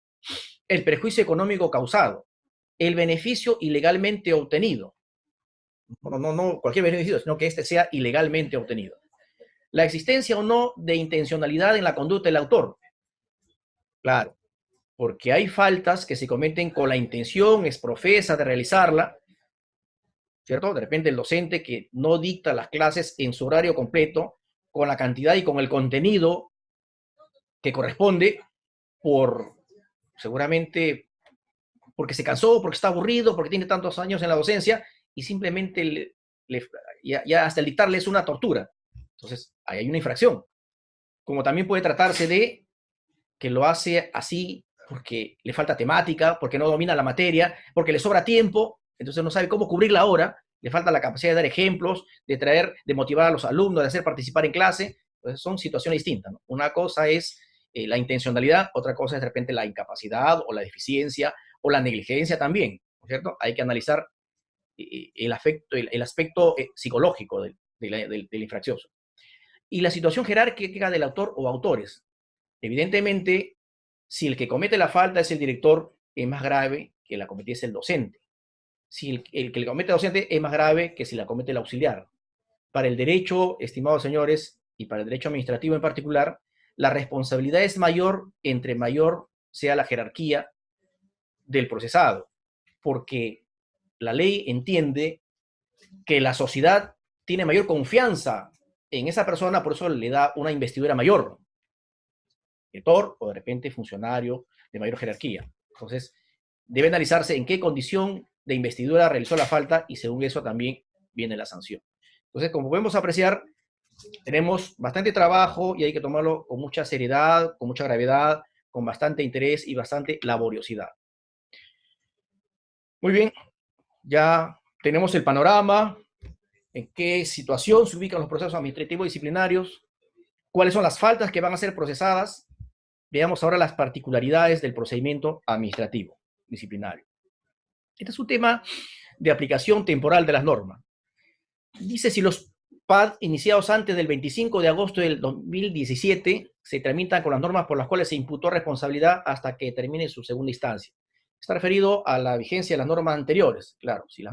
El perjuicio económico causado, el beneficio ilegalmente obtenido, no cualquier beneficio, sino que este sea ilegalmente obtenido. La existencia o no de intencionalidad en la conducta del autor. Claro, porque hay faltas que se cometen con la intención exprofesa de realizarla, ¿cierto? De repente el docente que no dicta las clases en su horario completo, con la cantidad y con el contenido que corresponde, seguramente porque se cansó, porque está aburrido, porque tiene tantos años en la docencia, y simplemente ya hasta el dictarle es una tortura. Entonces, ahí hay una infracción. Como también puede tratarse de que lo hace así porque le falta temática, porque no domina la materia, porque le sobra tiempo, entonces no sabe cómo cubrir la hora, le falta la capacidad de dar ejemplos, de motivar a los alumnos, de hacer participar en clase. Entonces son situaciones distintas, ¿no? Una cosa es la intencionalidad, otra cosa es de repente la incapacidad o la deficiencia o la negligencia también, ¿no es cierto? Hay que analizar el aspecto psicológico del infraccioso. Y la situación jerárquica del autor o autores. Evidentemente, si el que comete la falta es el director, es más grave que la cometiese el docente. Si el que le comete el docente es más grave que si la comete el auxiliar. Para el derecho, estimados señores, y para el derecho administrativo en particular, la responsabilidad es mayor entre mayor sea la jerarquía del procesado, porque la ley entiende que la sociedad tiene mayor confianza en esa persona, por eso le da una investidura mayor, director o de repente funcionario de mayor jerarquía. Entonces, debe analizarse en qué condición de investidura realizó la falta y según eso también viene la sanción. Entonces, como podemos apreciar, tenemos bastante trabajo y hay que tomarlo con mucha seriedad, con mucha gravedad, con bastante interés y bastante laboriosidad. Muy bien, ya tenemos el panorama, en qué situación se ubican los procesos administrativos disciplinarios, cuáles son las faltas que van a ser procesadas. Veamos ahora las particularidades del procedimiento administrativo disciplinario. Este es un tema de aplicación temporal de las normas. Dice si los PAD iniciados antes del 25 de agosto del 2017 se tramitan con las normas por las cuales se imputó responsabilidad hasta que termine su segunda instancia. Está referido a la vigencia de las normas anteriores. Claro, si las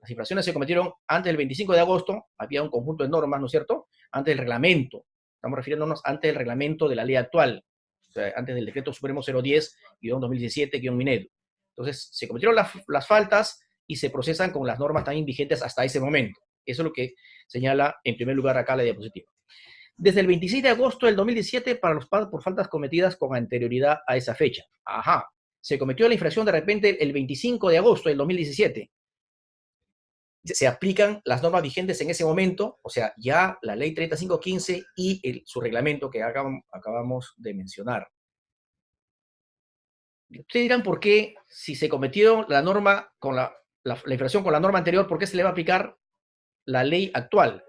infracciones se cometieron antes del 25 de agosto, había un conjunto de normas, ¿no es cierto? Antes del reglamento. Estamos refiriéndonos antes del reglamento de la ley actual, o sea, antes del decreto supremo 010-2017-MINEDU. Entonces, se cometieron las faltas y se procesan con las normas también vigentes hasta ese momento. Eso es lo que señala en primer lugar acá la diapositiva. Desde el 26 de agosto del 2017 para los PAD por faltas cometidas con anterioridad a esa fecha. Ajá. Se cometió la infracción de repente el 25 de agosto del 2017. se aplican las normas vigentes en ese momento, o sea, ya la ley 3515 y su reglamento que acabamos de mencionar. Ustedes dirán por qué, si se cometió la norma con la infracción con la norma anterior, ¿por qué se le va a aplicar la ley actual?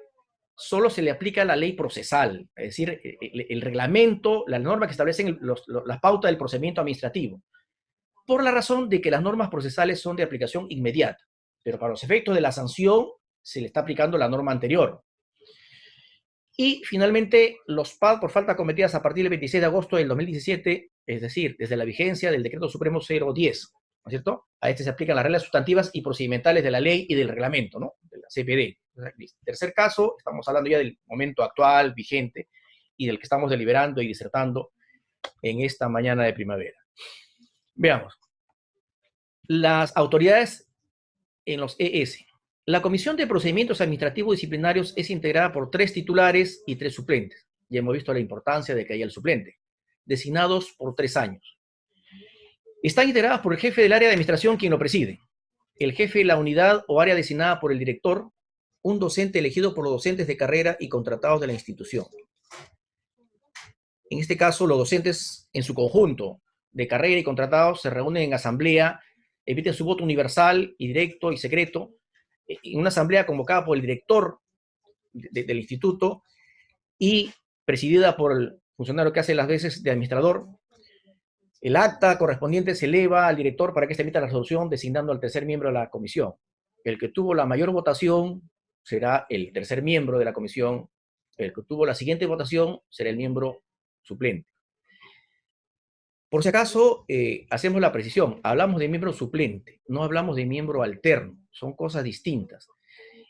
Solo se le aplica la ley procesal, es decir, el reglamento, la norma que establecen las pautas del procedimiento administrativo, por la razón de que las normas procesales son de aplicación inmediata, pero para los efectos de la sanción se le está aplicando la norma anterior. Y finalmente, los PAD por falta cometidas a partir del 26 de agosto del 2017, es decir, desde la vigencia del Decreto Supremo 010, ¿no es cierto? A este se aplican las reglas sustantivas y procedimentales de la ley y del reglamento, ¿no? De la CPD. Tercer caso, estamos hablando ya del momento actual, vigente, y del que estamos deliberando y disertando en esta mañana de primavera. Veamos. Las autoridades en los ES. La Comisión de Procedimientos Administrativos Disciplinarios es integrada por 3 titulares y 3 suplentes. Ya hemos visto la importancia de que haya el suplente, designados por 3 años. Están integradas por el jefe del área de administración, quien lo preside, el jefe de la unidad o área designada por el director, un docente elegido por los docentes de carrera y contratados de la institución. En este caso, los docentes en su conjunto de carrera y contratados se reúnen en asamblea, emiten su voto universal y directo y secreto, en una asamblea convocada por el director del instituto y presidida por el funcionario que hace las veces de administrador. El acta correspondiente se eleva al director para que se emita la resolución designando al tercer miembro de la comisión. El que tuvo la mayor votación será el tercer miembro de la comisión. El que tuvo la siguiente votación será el miembro suplente. Por si acaso, hacemos la precisión. Hablamos de miembro suplente, no hablamos de miembro alterno. Son cosas distintas.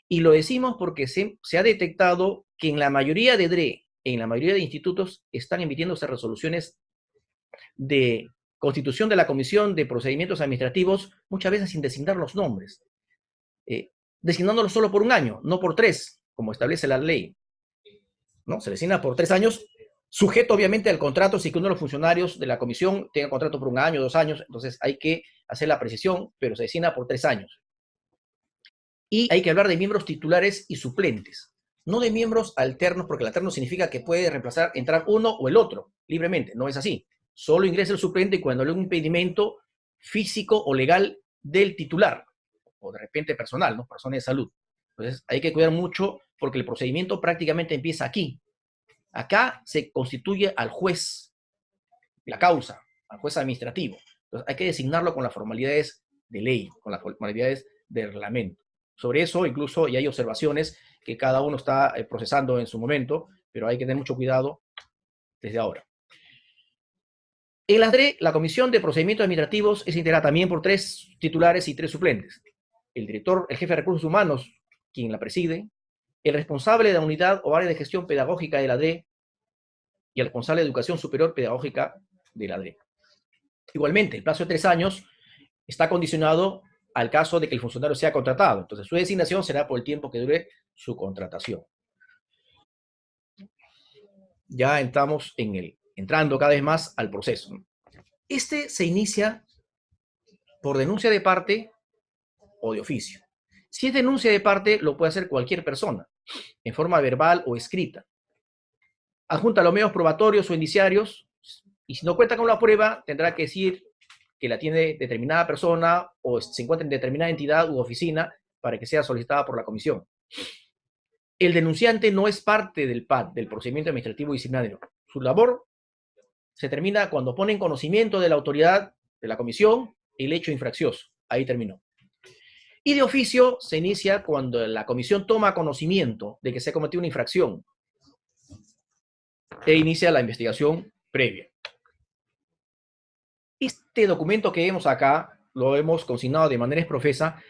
Y lo decimos porque se ha detectado que en la mayoría de DRE, en la mayoría de institutos, están emitiéndose resoluciones de constitución de la Comisión de Procedimientos Administrativos, muchas veces sin designar los nombres, designándolos solo por un año, no por 3, como establece la ley. ¿No? Se designa por 3 años, sujeto obviamente al contrato, si que uno de los funcionarios de la comisión tenga contrato por 1 año, 2 años, entonces hay que hacer la precisión, pero se designa por 3 años. Y hay que hablar de miembros titulares y suplentes, no de miembros alternos, porque el alterno significa que puede reemplazar, entrar uno o el otro, libremente. No es así. Solo ingresa el suplente cuando hay un impedimento físico o legal del titular, o de repente personal, ¿no? Persona de salud. Entonces hay que cuidar mucho porque el procedimiento prácticamente empieza aquí. Acá se constituye al juez la causa, al juez administrativo. Entonces hay que designarlo con las formalidades de ley, con las formalidades de reglamento. Sobre eso incluso ya hay observaciones que cada uno está procesando en su momento, pero hay que tener mucho cuidado desde ahora. En la DRE, la Comisión de Procedimientos Administrativos es integrada también por 3 titulares y 3 suplentes. El director, el jefe de recursos humanos, quien la preside, el responsable de la unidad o área de gestión pedagógica de la DRE y el responsable de educación superior pedagógica de la DRE. Igualmente, el plazo de 3 años está condicionado al caso de que el funcionario sea contratado. Entonces, su designación será por el tiempo que dure su contratación. Ya entramos entrando cada vez más al proceso. Este se inicia por denuncia de parte o de oficio. Si es denuncia de parte, lo puede hacer cualquier persona, en forma verbal o escrita. Adjunta los medios probatorios o indiciarios, y si no cuenta con la prueba, tendrá que decir que la tiene determinada persona o se encuentra en determinada entidad u oficina para que sea solicitada por la comisión. El denunciante no es parte del PAD, del procedimiento administrativo disciplinario. Su labor se termina cuando pone en conocimiento de la autoridad de la comisión el hecho infraccioso. Ahí terminó. Y de oficio se inicia cuando la comisión toma conocimiento de que se ha cometido una infracción e inicia la investigación previa. Este documento que vemos acá lo hemos consignado de manera exprofesa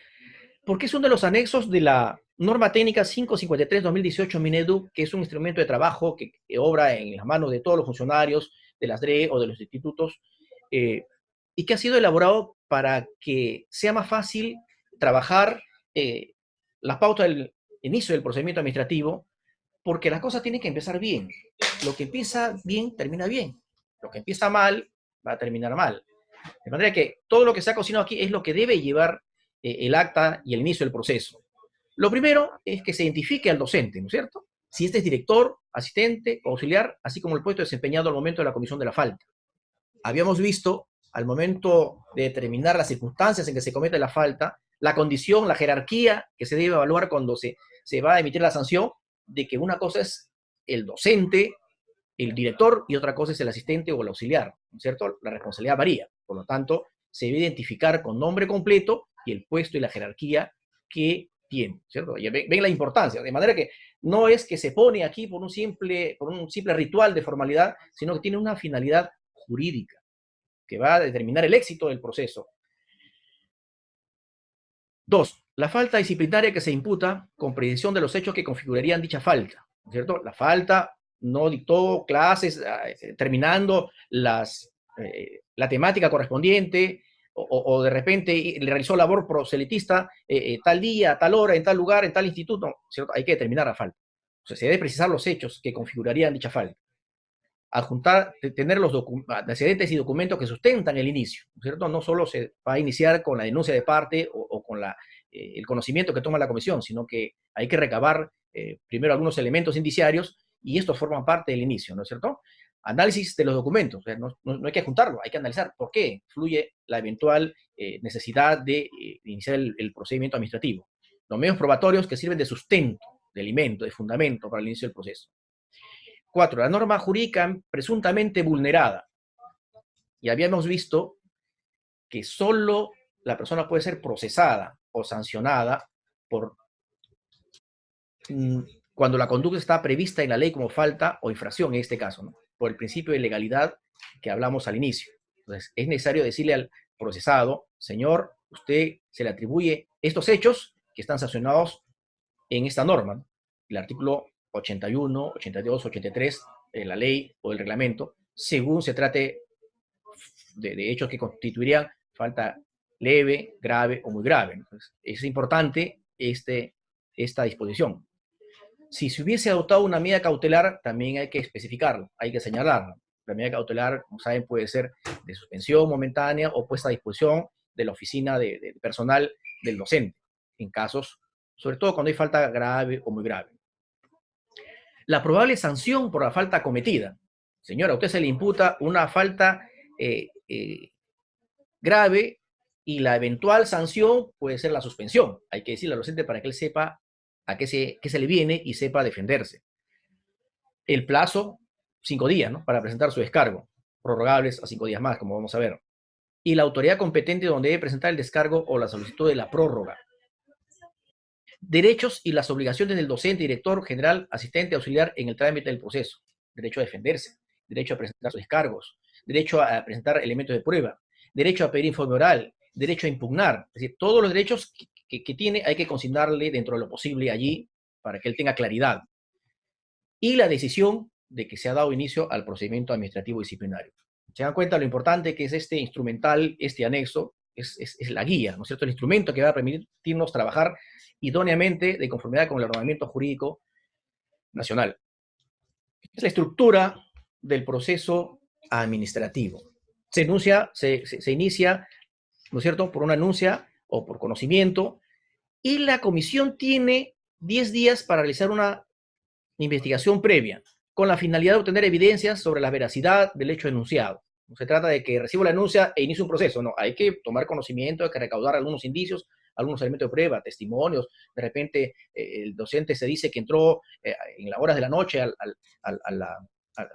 porque es uno de los anexos de la norma técnica 553-2018 Minedu, que es un instrumento de trabajo que obra en las manos de todos los funcionarios de las DRE o de los institutos y que ha sido elaborado para que sea más fácil trabajar las pautas del inicio del procedimiento administrativo, porque las cosas tienen que empezar bien. Lo que empieza bien, termina bien. Lo que empieza mal, va a terminar mal. De manera que todo lo que se ha cocinado aquí es lo que debe llevar el acta y el inicio del proceso. Lo primero es que se identifique al docente, ¿no es cierto? Si este es director, asistente o auxiliar, así como el puesto desempeñado al momento de la comisión de la falta. Habíamos visto, al momento de determinar las circunstancias en que se comete la falta, la condición, la jerarquía que se debe evaluar cuando se va a emitir la sanción, de que una cosa es el docente, el director, y otra cosa es el asistente o el auxiliar, ¿no es cierto? La responsabilidad varía. Por lo tanto, se debe identificar con nombre completo y el puesto y la jerarquía que tiene, ¿cierto? Y ven la importancia, de manera que no es que se pone aquí por un simple ritual de formalidad, sino que tiene una finalidad jurídica que va a determinar el éxito del proceso. 2. La falta disciplinaria que se imputa con precisión de los hechos que configurarían dicha falta, ¿no es cierto? La falta no dictó clases terminando la temática correspondiente, o de repente le realizó labor proselitista tal día, tal hora, en tal lugar, en tal instituto, ¿cierto? Hay que determinar la falta. O sea, se debe precisar los hechos que configurarían dicha falta. Adjuntar, tener los antecedentes y documentos que sustentan el inicio, ¿no es cierto? No solo se va a iniciar con la denuncia de parte o con el conocimiento que toma la comisión, sino que hay que recabar primero algunos elementos indiciarios y estos forman parte del inicio, ¿no es cierto? Análisis de los documentos, o sea, no hay que adjuntarlo, hay que analizar por qué fluye la eventual necesidad de iniciar el procedimiento administrativo. Los medios probatorios que sirven de sustento, de alimento, de fundamento para el inicio del proceso. 4. La norma jurídica presuntamente vulnerada. Y habíamos visto que solo la persona puede ser procesada o sancionada cuando la conducta está prevista en la ley como falta o infracción, en este caso, ¿no? Por el principio de legalidad que hablamos al inicio. Entonces, es necesario decirle al procesado, señor, usted se le atribuye estos hechos que están sancionados en esta norma, ¿no? El artículo 81, 82, 83 de la ley o el reglamento, según se trate de hechos que constituirían falta leve, grave o muy grave. Entonces, es importante esta disposición. Si se hubiese adoptado una medida cautelar, también hay que especificarlo, hay que señalarlo. La medida cautelar, como saben, puede ser de suspensión momentánea o puesta a disposición de la oficina de personal del docente, en casos, sobre todo cuando hay falta grave o muy grave. La probable sanción por la falta cometida. Señora, a usted se le imputa una falta grave y la eventual sanción puede ser la suspensión. Hay que decirle al docente para que él sepa a qué se le viene y sepa defenderse. El plazo, 5 días, ¿no? Para presentar su descargo, prorrogables a 5 días más, como vamos a ver. Y la autoridad competente donde debe presentar el descargo o la solicitud de la prórroga. Derechos y las obligaciones del docente, director, general, asistente, auxiliar en el trámite del proceso. Derecho a defenderse, derecho a presentar sus descargos, derecho a presentar elementos de prueba, derecho a pedir informe oral, derecho a impugnar. Es decir, todos los derechos que tiene hay que consignarle dentro de lo posible allí para que él tenga claridad. Y la decisión de que se ha dado inicio al procedimiento administrativo disciplinario. ¿Se dan cuenta lo importante que es este instrumental, este anexo? Es la guía, ¿no es cierto? El instrumento que va a permitirnos trabajar idóneamente de conformidad con el ordenamiento jurídico nacional. Es la estructura del proceso administrativo. Se inicia, ¿no es cierto?, por una anuncia o por conocimiento, y la comisión tiene 10 días para realizar una investigación previa, con la finalidad de obtener evidencias sobre la veracidad del hecho enunciado. No se trata de que recibo la denuncia e inicie un proceso, no, hay que tomar conocimiento, hay que recaudar algunos indicios, algunos elementos de prueba, testimonios. De repente el docente se dice que entró en las horas de la noche al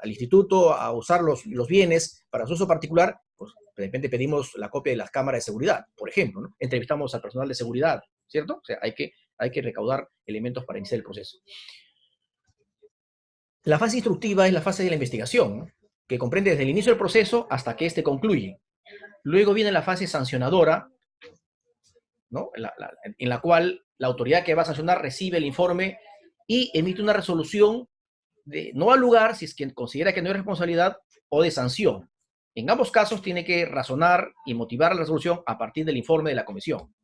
instituto a usar los bienes para su uso particular, pues de repente pedimos la copia de las cámaras de seguridad, por ejemplo, ¿no? Entrevistamos al personal de seguridad, ¿cierto? O sea, hay que recaudar elementos para iniciar el proceso. La fase instructiva es la fase de la investigación, ¿no?, que comprende desde el inicio del proceso hasta que éste concluye. Luego viene la fase sancionadora, ¿no?, en la cual la autoridad que va a sancionar recibe el informe y emite una resolución de no al lugar, si es que considera que no hay responsabilidad, o de sanción. En ambos casos tiene que razonar y motivar la resolución a partir del informe de la comisión.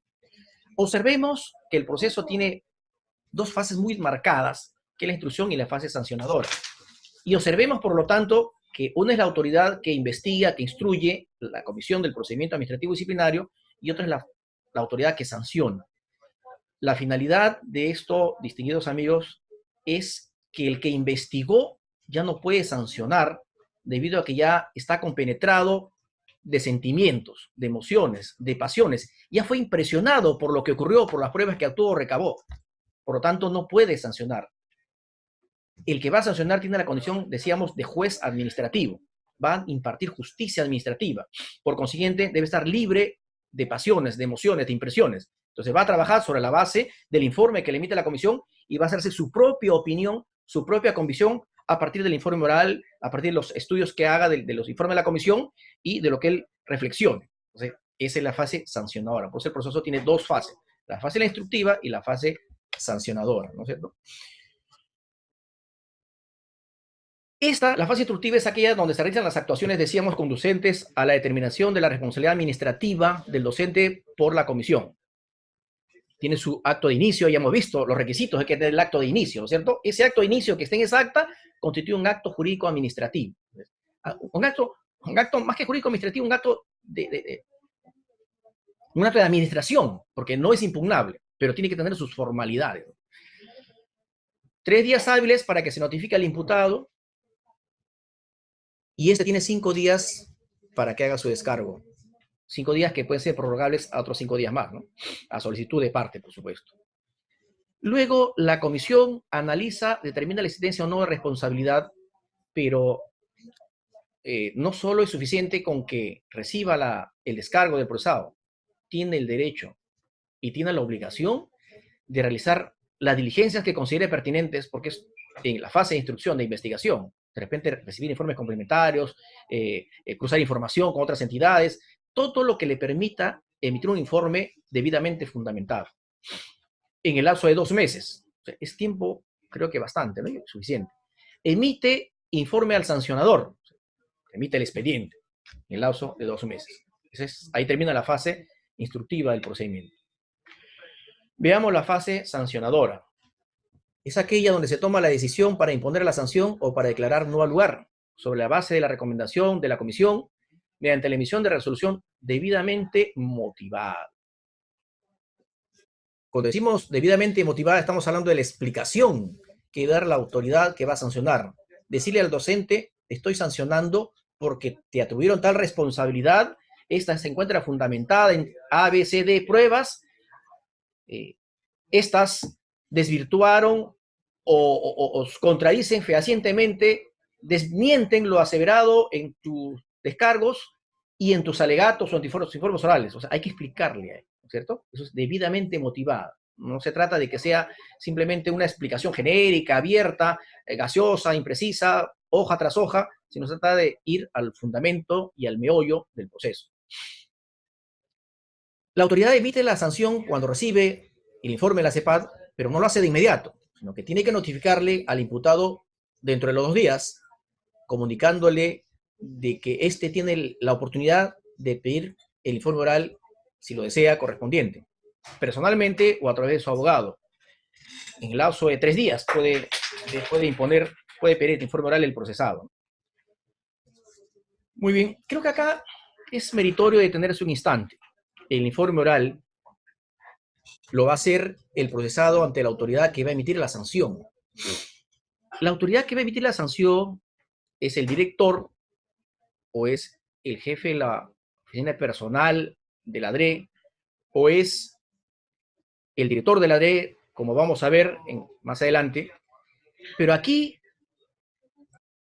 Observemos que el proceso tiene dos fases muy marcadas, que es la instrucción y la fase sancionadora. Y observemos, por lo tanto, que una es la autoridad que investiga, que instruye, la comisión del procedimiento administrativo disciplinario, y otra es la autoridad que sanciona. La finalidad de esto, distinguidos amigos, es que el que investigó ya no puede sancionar debido a que ya está compenetrado de sentimientos, de emociones, de pasiones. Ya fue impresionado por lo que ocurrió, por las pruebas que actuó o recabó. Por lo tanto, no puede sancionar. El que va a sancionar tiene la condición, decíamos, de juez administrativo. Va a impartir justicia administrativa. Por consiguiente, debe estar libre de pasiones, de emociones, de impresiones. Entonces va a trabajar sobre la base del informe que le emite la comisión y va a hacerse su propia opinión, su propia convicción a partir del informe oral, a partir de los estudios que haga de los informes de la comisión y de lo que él reflexione. Entonces, esa es la fase sancionadora. Por eso el proceso tiene dos fases, la fase instructiva y la fase sancionadora, ¿no es cierto? La fase instructiva es aquella donde se realizan las actuaciones, decíamos, conducentes a la determinación de la responsabilidad administrativa del docente por la comisión. Tiene su acto de inicio, ya hemos visto los requisitos de que tener el acto de inicio, ¿no es cierto? Ese acto de inicio que esté en esa acta constituye un acto jurídico administrativo. Un acto más que jurídico administrativo, un acto de administración, porque no es impugnable, pero tiene que tener sus formalidades. 3 días hábiles para que se notifique al imputado y este tiene 5 días para que haga su descargo. 5 días que pueden ser prorrogables a otros 5 días más, ¿no? A solicitud de parte, por supuesto. Luego, la comisión analiza, determina la existencia o no de responsabilidad, pero no solo es suficiente con que reciba el descargo del procesado, tiene el derecho y tiene la obligación de realizar las diligencias que considere pertinentes, porque es en la fase de instrucción, de investigación, de repente recibir informes complementarios, cruzar información con otras entidades, todo lo que le permita emitir un informe debidamente fundamentado. En el lapso de 2 meses, o sea, es tiempo, creo que bastante, ¿no? Suficiente. Emite informe al sancionador, emite el expediente, en el lapso de 2 meses. Entonces, ahí termina la fase instructiva del procedimiento. Veamos la fase sancionadora. Es aquella donde se toma la decisión para imponer la sanción o para declarar no al lugar, sobre la base de la recomendación de la comisión, mediante la emisión de resolución debidamente motivada. Cuando decimos debidamente motivada, estamos hablando de la explicación que dar la autoridad que va a sancionar. Decirle al docente, estoy sancionando porque te atribuyeron tal responsabilidad, esta se encuentra fundamentada en A, B, C, D pruebas, estas desvirtuaron o contradicen fehacientemente, desmienten lo aseverado en tus descargos y en tus alegatos o en tus informes orales. O sea, hay que explicarle a él, ¿no es cierto? Eso es debidamente motivado. No se trata de que sea simplemente una explicación genérica, abierta, gaseosa, imprecisa, hoja tras hoja, sino se trata de ir al fundamento y al meollo del proceso. La autoridad emite la sanción cuando recibe el informe de la CEPAD, pero no lo hace de inmediato, sino que tiene que notificarle al imputado dentro de los 2 días, comunicándole de que éste tiene la oportunidad de pedir el informe oral, si lo desea, correspondiente, personalmente o a través de su abogado. En el lapso de 3 días puede pedir el informe oral el procesado. Muy bien, creo que acá es meritorio detenerse un instante. El informe oral lo va a hacer el procesado ante la autoridad que va a emitir la sanción. La autoridad que va a emitir la sanción es el director o es el jefe de la oficina personal de la DRE o es el director de la DRE, como vamos a ver más adelante. Pero aquí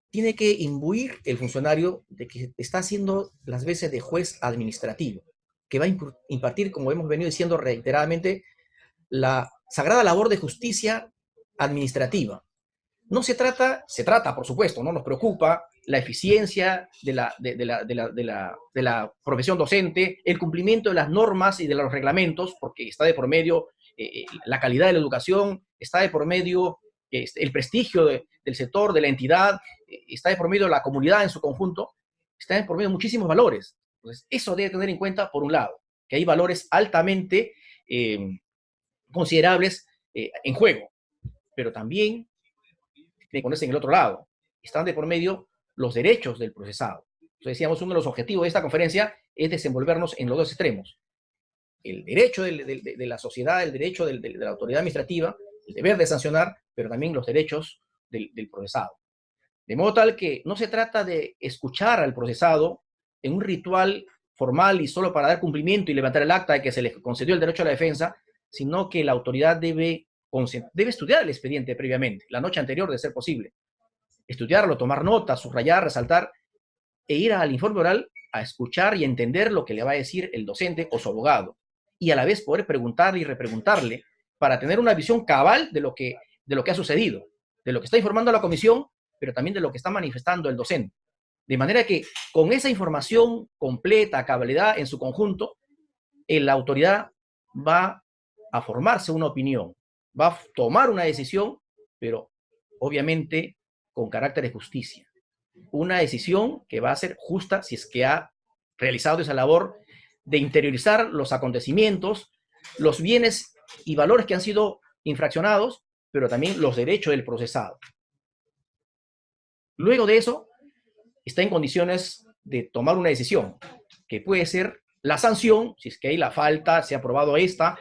tiene que imbuir el funcionario de que está haciendo las veces de juez administrativo, que va a impartir, como hemos venido diciendo reiteradamente, la sagrada labor de justicia administrativa. No se trata, por supuesto, no nos preocupa la eficiencia de la profesión docente, el cumplimiento de las normas y de los reglamentos, porque está de por medio la calidad de la educación, está de por medio el prestigio del sector, de la entidad, está de por medio la comunidad en su conjunto, está de por medio muchísimos valores. Entonces, eso debe tener en cuenta, por un lado, que hay valores altamente considerables en juego, pero también tiene que ponerse en el otro lado. Están de por medio los derechos del procesado. Entonces decíamos, uno de los objetivos de esta conferencia es desenvolvernos en los 2 extremos. el derecho de la sociedad, el derecho de la autoridad administrativa, el deber de sancionar, pero también los derechos del procesado. De modo tal que no se trata de escuchar al procesado en un ritual formal y solo para dar cumplimiento y levantar el acta de que se le concedió el derecho a la defensa, sino que la autoridad debe estudiar el expediente previamente, la noche anterior de ser posible. Estudiarlo, tomar notas, subrayar, resaltar, e ir al informe oral a escuchar y entender lo que le va a decir el docente o su abogado, y a la vez poder preguntarle y repreguntarle para tener una visión cabal de lo que ha sucedido, de lo que está informando la comisión, pero también de lo que está manifestando el docente. De manera que con esa información completa, cabalidad en su conjunto, la autoridad va a formarse una opinión, va a tomar una decisión, pero obviamente con carácter de justicia. Una decisión que va a ser justa si es que ha realizado esa labor de interiorizar los acontecimientos, los bienes y valores que han sido infraccionados, pero también los derechos del procesado. Luego de eso, está en condiciones de tomar una decisión, que puede ser la sanción, si es que hay la falta, se ha aprobado esta,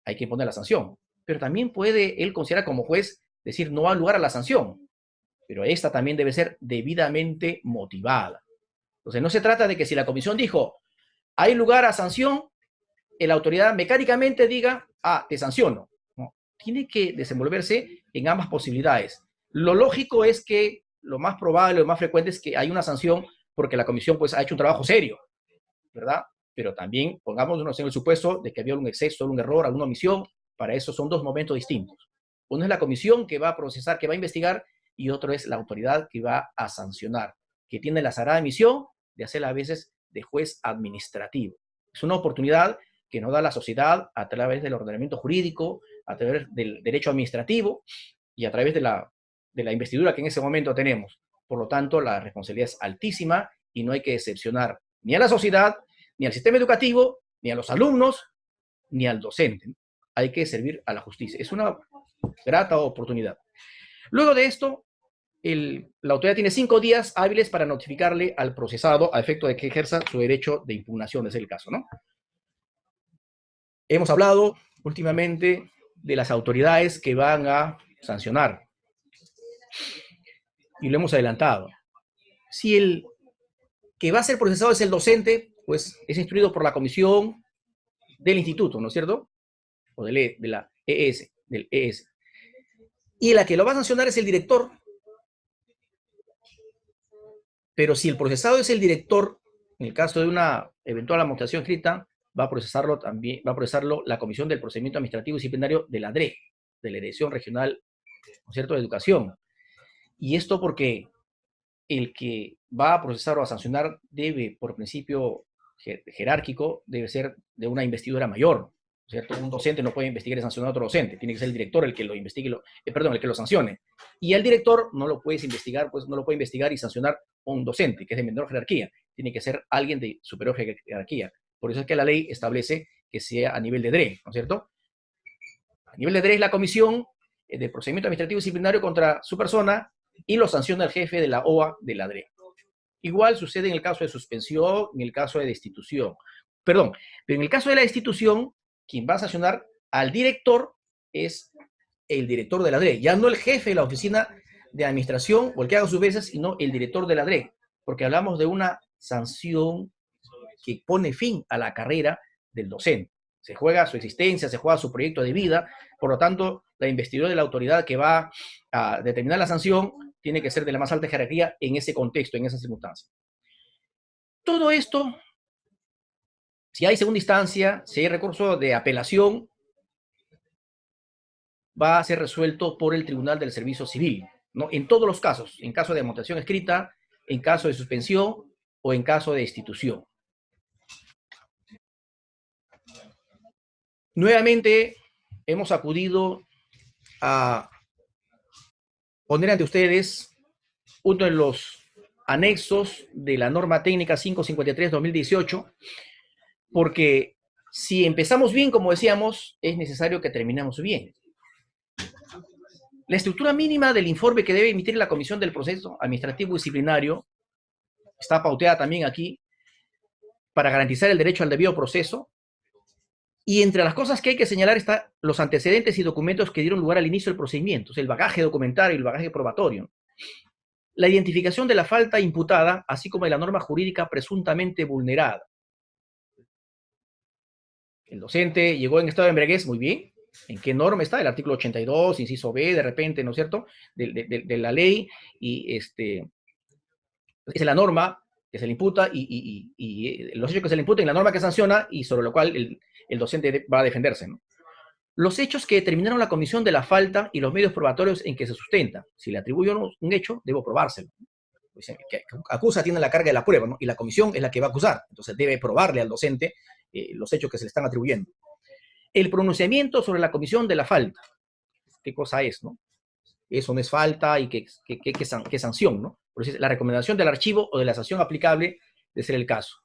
hay que poner la sanción. Pero también puede él considerar como juez decir no va lugar a la sanción, pero esta también debe ser debidamente motivada. Entonces, no se trata de que si la comisión dijo hay lugar a sanción, la autoridad mecánicamente diga, te sanciono. No, tiene que desenvolverse en ambas posibilidades. Lo lógico es que lo más probable, lo más frecuente es que hay una sanción porque la comisión pues ha hecho un trabajo serio, ¿verdad? Pero también pongámonos en el supuesto de que había un exceso, un error, alguna omisión. Para eso son dos momentos distintos. Uno es la comisión que va a procesar, que va a investigar, y otro es la autoridad que va a sancionar, que tiene la sagrada misión de hacer a veces de juez administrativo. Es una oportunidad que nos da la sociedad a través del ordenamiento jurídico, a través del derecho administrativo y a través de la investidura que en ese momento tenemos. Por lo tanto, la responsabilidad es altísima y no hay que decepcionar ni a la sociedad, ni al sistema educativo, ni a los alumnos, ni al docente. Hay que servir a la justicia. Es una grata oportunidad. Luego de esto, la autoridad tiene 5 días hábiles para notificarle al procesado a efecto de que ejerza su derecho de impugnación, es el caso, ¿no? Hemos hablado últimamente de las autoridades que van a sancionar y lo hemos adelantado. Si el que va a ser procesado es el docente, pues es instruido por la comisión del instituto, ¿no es cierto? O de la ES, del ES. Y la que lo va a sancionar es el director. Pero si el procesado es el director, en el caso de una eventual amonestación escrita, va a procesarlo la Comisión del Procedimiento Administrativo y Disciplinario de la DRE, de la Dirección Regional, ¿no es cierto?, de Educación. Y esto porque el que va a procesar o a sancionar debe, por principio jerárquico, debe ser de una investidura mayor, ¿cierto? Un docente no puede investigar y sancionar a otro docente, tiene que ser el director el que lo investigue, el que lo sancione. Y el director no lo puedes investigar, pues no lo puede investigar y sancionar a un docente, que es de menor jerarquía, tiene que ser alguien de superior jerarquía. Por eso es que la ley establece que sea a nivel de DRE, ¿no es cierto? A nivel de DRE es la comisión de procedimiento administrativo disciplinario contra su persona y lo sanciona el jefe de la OA de la DRE. Igual sucede en el caso de suspensión, en el caso de destitución. Perdón, pero en el caso de la destitución, quien va a sancionar al director es el director de la DRE, ya no el jefe de la oficina de administración o el que haga sus veces, sino el director de la DRE, porque hablamos de una sanción que pone fin a la carrera del docente. Se juega su existencia, se juega su proyecto de vida, por lo tanto, la investidura de la autoridad que va a determinar la sanción tiene que ser de la más alta jerarquía en ese contexto, en esa circunstancia. Todo esto, si hay segunda instancia, si hay recurso de apelación, va a ser resuelto por el Tribunal del Servicio Civil, ¿no? En todos los casos, en caso de amonestación escrita, en caso de suspensión o en caso de destitución. Nuevamente, hemos acudido a poner ante ustedes uno de los anexos de la norma técnica 553-2018, porque si empezamos bien, como decíamos, es necesario que terminemos bien. La estructura mínima del informe que debe emitir la Comisión del Proceso Administrativo Disciplinario está pauteada también aquí para garantizar el derecho al debido proceso, Y entre las cosas que hay que señalar están los antecedentes y documentos que dieron lugar al inicio del procedimiento, o sea, el bagaje documentario y el bagaje probatorio. La identificación de la falta imputada, así como de la norma jurídica presuntamente vulnerada. El docente llegó en estado de embriaguez, muy bien. ¿En qué norma está? El artículo 82, inciso B, de repente, ¿no es cierto?, de la ley, y esa es la norma que se le imputa y los hechos que se le imputan y la norma que sanciona y sobre lo cual el docente va a defenderse, ¿no? Los hechos que determinaron la comisión de la falta y los medios probatorios en que se sustenta. Si le atribuyo un hecho, debo probárselo. Pues, que acusa tiene la carga de la prueba, ¿no? Y la comisión es la que va a acusar. Entonces debe probarle al docente los hechos que se le están atribuyendo. El pronunciamiento sobre la comisión de la falta. ¿Qué cosa es, no? Eso no es falta y qué sanción, ¿no? Por eso es la recomendación del archivo o de la sanción aplicable de ser el caso.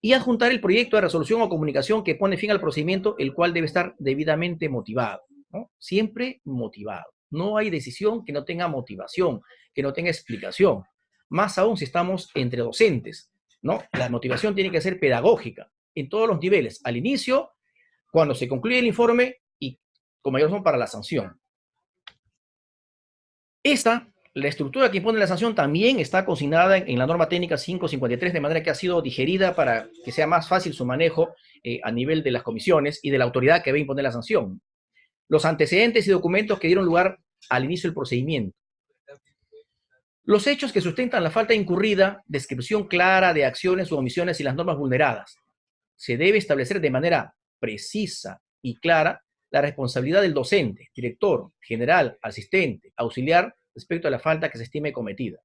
Y adjuntar el proyecto de resolución o comunicación que pone fin al procedimiento, el cual debe estar debidamente motivado, ¿no? Siempre motivado. No hay decisión que no tenga motivación, que no tenga explicación. Más aún si estamos entre docentes, ¿no? La motivación tiene que ser pedagógica en todos los niveles. Al inicio, cuando se concluye el informe y con mayor razón para la sanción. La estructura que impone la sanción también está consignada en la norma técnica 553, de manera que ha sido digerida para que sea más fácil su manejo a nivel de las comisiones y de la autoridad que va a imponer la sanción. Los antecedentes y documentos que dieron lugar al inicio del procedimiento. Los hechos que sustentan la falta incurrida, descripción clara de acciones u omisiones y las normas vulneradas. Se debe establecer de manera precisa y clara la responsabilidad del docente, director, general, asistente, auxiliar, respecto a la falta que se estime cometida.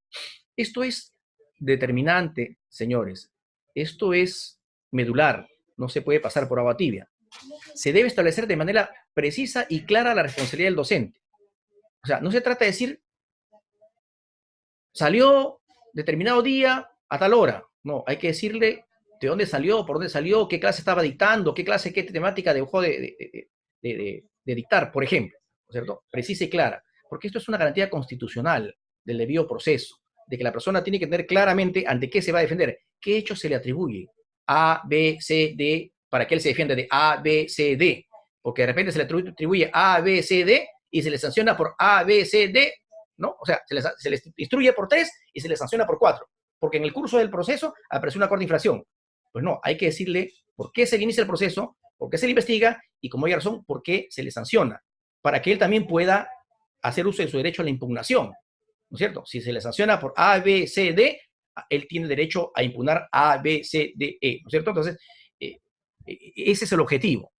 Esto es determinante, señores. Esto es medular. No se puede pasar por agua tibia. Se debe establecer de manera precisa y clara la responsabilidad del docente. O sea, no se trata de decir, salió determinado día a tal hora. No, hay que decirle de dónde salió, por dónde salió, qué clase estaba dictando, qué clase, qué temática dejó de dictar, por ejemplo, ¿no es cierto? Precisa y clara, porque esto es una garantía constitucional del debido proceso, de que la persona tiene que tener claramente ante qué se va a defender, qué hecho se le atribuye, A, B, C, D, para que él se defienda de A, B, C, D, porque de repente se le atribuye A, B, C, D y se le sanciona por A, B, C, D, ¿no? O sea, se les instruye por 3 y se les sanciona por 4, porque en el curso del proceso apareció un acuerdo de infracción. Pues no, hay que decirle por qué se le inicia el proceso, por qué se le investiga y, como hay razón, por qué se le sanciona, para que él también pueda hacer uso de su derecho a la impugnación, ¿no es cierto? Si se le sanciona por A, B, C, D, él tiene derecho a impugnar A, B, C, D, E, ¿no es cierto? Entonces, ese es el objetivo.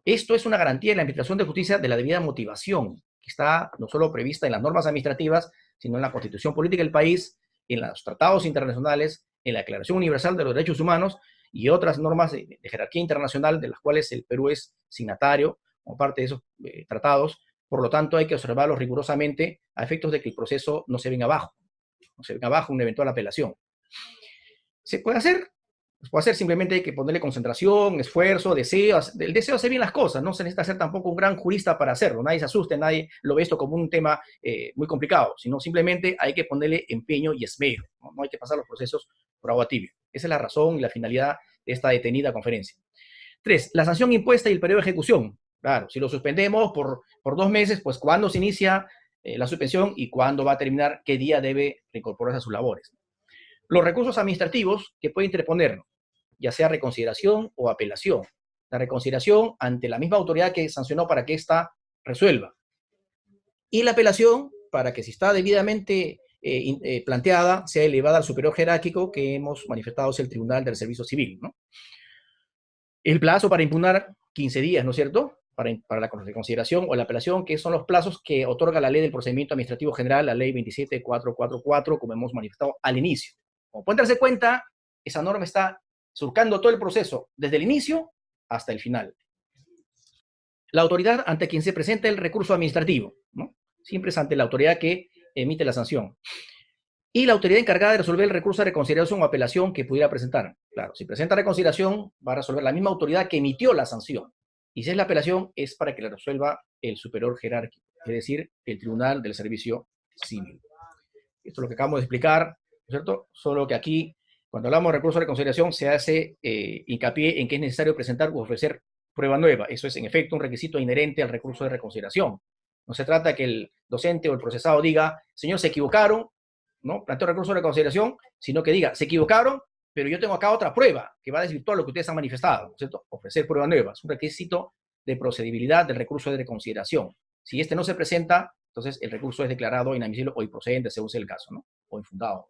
Esto es una garantía de la Administración de Justicia de la debida motivación, que está no solo prevista en las normas administrativas, sino en la Constitución Política del país, en los tratados internacionales, en la Declaración Universal de los Derechos Humanos y otras normas de jerarquía internacional de las cuales el Perú es signatario como parte de esos tratados. Por lo tanto, hay que observarlos rigurosamente a efectos de que el proceso no se venga abajo, una eventual apelación. ¿Se puede hacer? Se puede hacer, simplemente hay que ponerle concentración, esfuerzo, deseo. El deseo hace bien las cosas, no se necesita ser tampoco un gran jurista para hacerlo. Nadie se asuste, nadie lo ve esto como un tema muy complicado, sino simplemente hay que ponerle empeño y esmero. No hay que pasar los procesos por agua tibia. Esa es la razón y la finalidad de esta detenida conferencia. 3. La sanción impuesta y el periodo de ejecución. Claro, si lo suspendemos por 2 meses, pues ¿cuándo se inicia la suspensión y cuándo va a terminar? ¿Qué día debe reincorporarse a sus labores? Los recursos administrativos que puede interponer, ya sea reconsideración o apelación. La reconsideración ante la misma autoridad que sancionó para que ésta resuelva. Y la apelación para que, si está debidamente planteada, sea elevada al superior jerárquico que hemos manifestado, es el Tribunal del Servicio Civil, ¿no? El plazo para impugnar, 15 días, ¿no es cierto? Para la reconsideración o la apelación, que son los plazos que otorga la Ley del Procedimiento Administrativo General, la Ley 27444, como hemos manifestado al inicio. Como pueden darse cuenta, esa norma está surcando todo el proceso, desde el inicio hasta el final. La autoridad ante quien se presenta el recurso administrativo, ¿no? Siempre es ante la autoridad que emite la sanción. Y la autoridad encargada de resolver el recurso de reconsideración o apelación que pudiera presentar. Claro, si presenta reconsideración, va a resolver la misma autoridad que emitió la sanción. Y si es la apelación, es para que la resuelva el superior jerárquico, es decir, el Tribunal del Servicio Civil. Esto es lo que acabamos de explicar, ¿no es cierto? Solo que aquí, cuando hablamos de recurso de reconsideración, se hace hincapié en que es necesario presentar u ofrecer prueba nueva. Eso es, en efecto, un requisito inherente al recurso de reconsideración. No se trata que el docente o el procesado diga, señor, se equivocaron, ¿no? Planteo recurso de reconsideración, sino que diga, se equivocaron, pero yo tengo acá otra prueba que va a desvirtuar lo que ustedes han manifestado, ¿cierto? Ofrecer prueba nueva. Es un requisito de procedibilidad del recurso de reconsideración. Si este no se presenta, entonces el recurso es declarado inadmisible o improcedente, según sea el caso, ¿no? O infundado.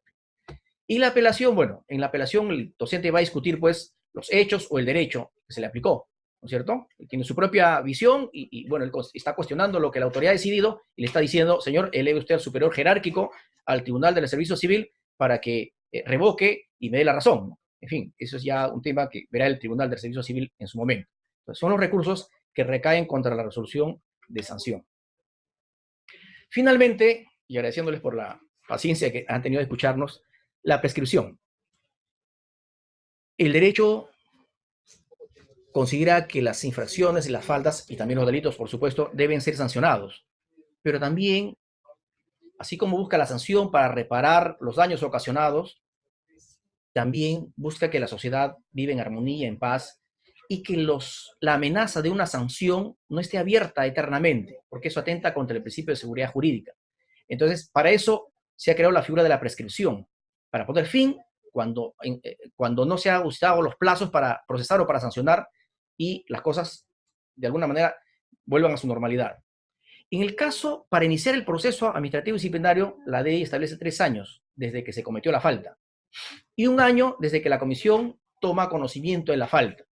Y la apelación, bueno, en la apelación el docente va a discutir, pues, los hechos o el derecho que se le aplicó, ¿no es cierto? Tiene su propia visión y bueno, él está cuestionando lo que la autoridad ha decidido y le está diciendo, señor, eleve usted al superior jerárquico, al Tribunal del Servicio Civil, para que revoque y me dé la razón, ¿no? En fin, eso es ya un tema que verá el Tribunal del Servicio Civil en su momento. Entonces, son los recursos que recaen contra la resolución de sanción. Finalmente, y agradeciéndoles por la paciencia que han tenido de escucharnos, la prescripción. El derecho considera que las infracciones y las faltas, y también los delitos, por supuesto, deben ser sancionados. Pero también, así como busca la sanción para reparar los daños ocasionados, también busca que la sociedad viva en armonía, en paz, y que la amenaza de una sanción no esté abierta eternamente, porque eso atenta contra el principio de seguridad jurídica. Entonces, para eso se ha creado la figura de la prescripción, para poner fin cuando no se han usado los plazos para procesar o para sancionar y las cosas, de alguna manera, vuelvan a su normalidad. En el caso, para iniciar el proceso administrativo disciplinario, la ley establece 3 años desde que se cometió la falta y 1 año desde que la comisión toma conocimiento de la falta.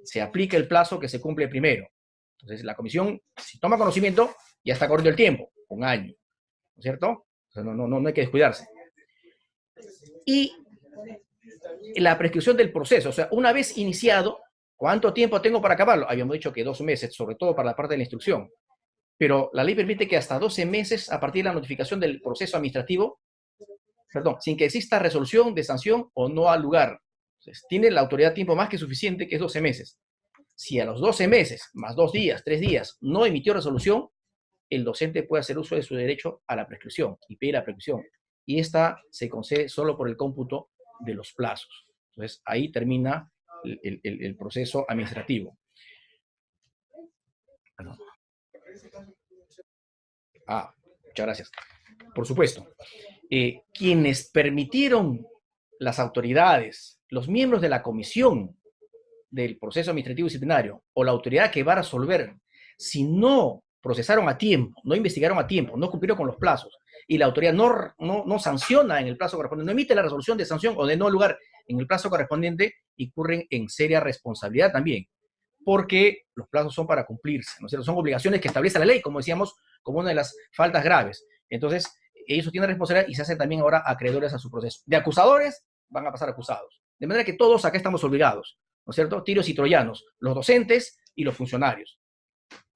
Se aplica el plazo que se cumple primero. Entonces, la comisión, si toma conocimiento, ya está corriendo el tiempo, 1 año, ¿no es cierto? O sea, no hay que descuidarse. Y la prescripción del proceso, o sea, una vez iniciado, ¿cuánto tiempo tengo para acabarlo? Habíamos dicho que 2 meses, sobre todo para la parte de la instrucción. Pero la ley permite que hasta 12 meses a partir de la notificación del proceso administrativo, sin que exista resolución de sanción o no al lugar. Entonces, tiene la autoridad tiempo más que suficiente, que es 12 meses. Si a los 12 meses, más 2 días, 3 días, no emitió resolución, el docente puede hacer uso de su derecho a la prescripción y pedir la prescripción. Y esta se concede solo por el cómputo de los plazos. Entonces, ahí termina el proceso administrativo. Muchas gracias. Por supuesto. Quienes permitieron las autoridades, los miembros de la comisión del proceso administrativo disciplinario o la autoridad que va a resolver, si no procesaron a tiempo, no investigaron a tiempo, no cumplieron con los plazos y la autoridad no sanciona en el plazo correspondiente, no emite la resolución de sanción o de no lugar en el plazo correspondiente, incurren en seria responsabilidad también, porque los plazos son para cumplirse, ¿no es cierto? Son obligaciones que establece la ley, como decíamos, como una de las faltas graves. Entonces, ellos tienen responsabilidad y se hacen también ahora acreedores a su proceso. De acusadores, van a pasar acusados. De manera que todos acá estamos obligados, ¿no es cierto? Tiros y troyanos, los docentes y los funcionarios.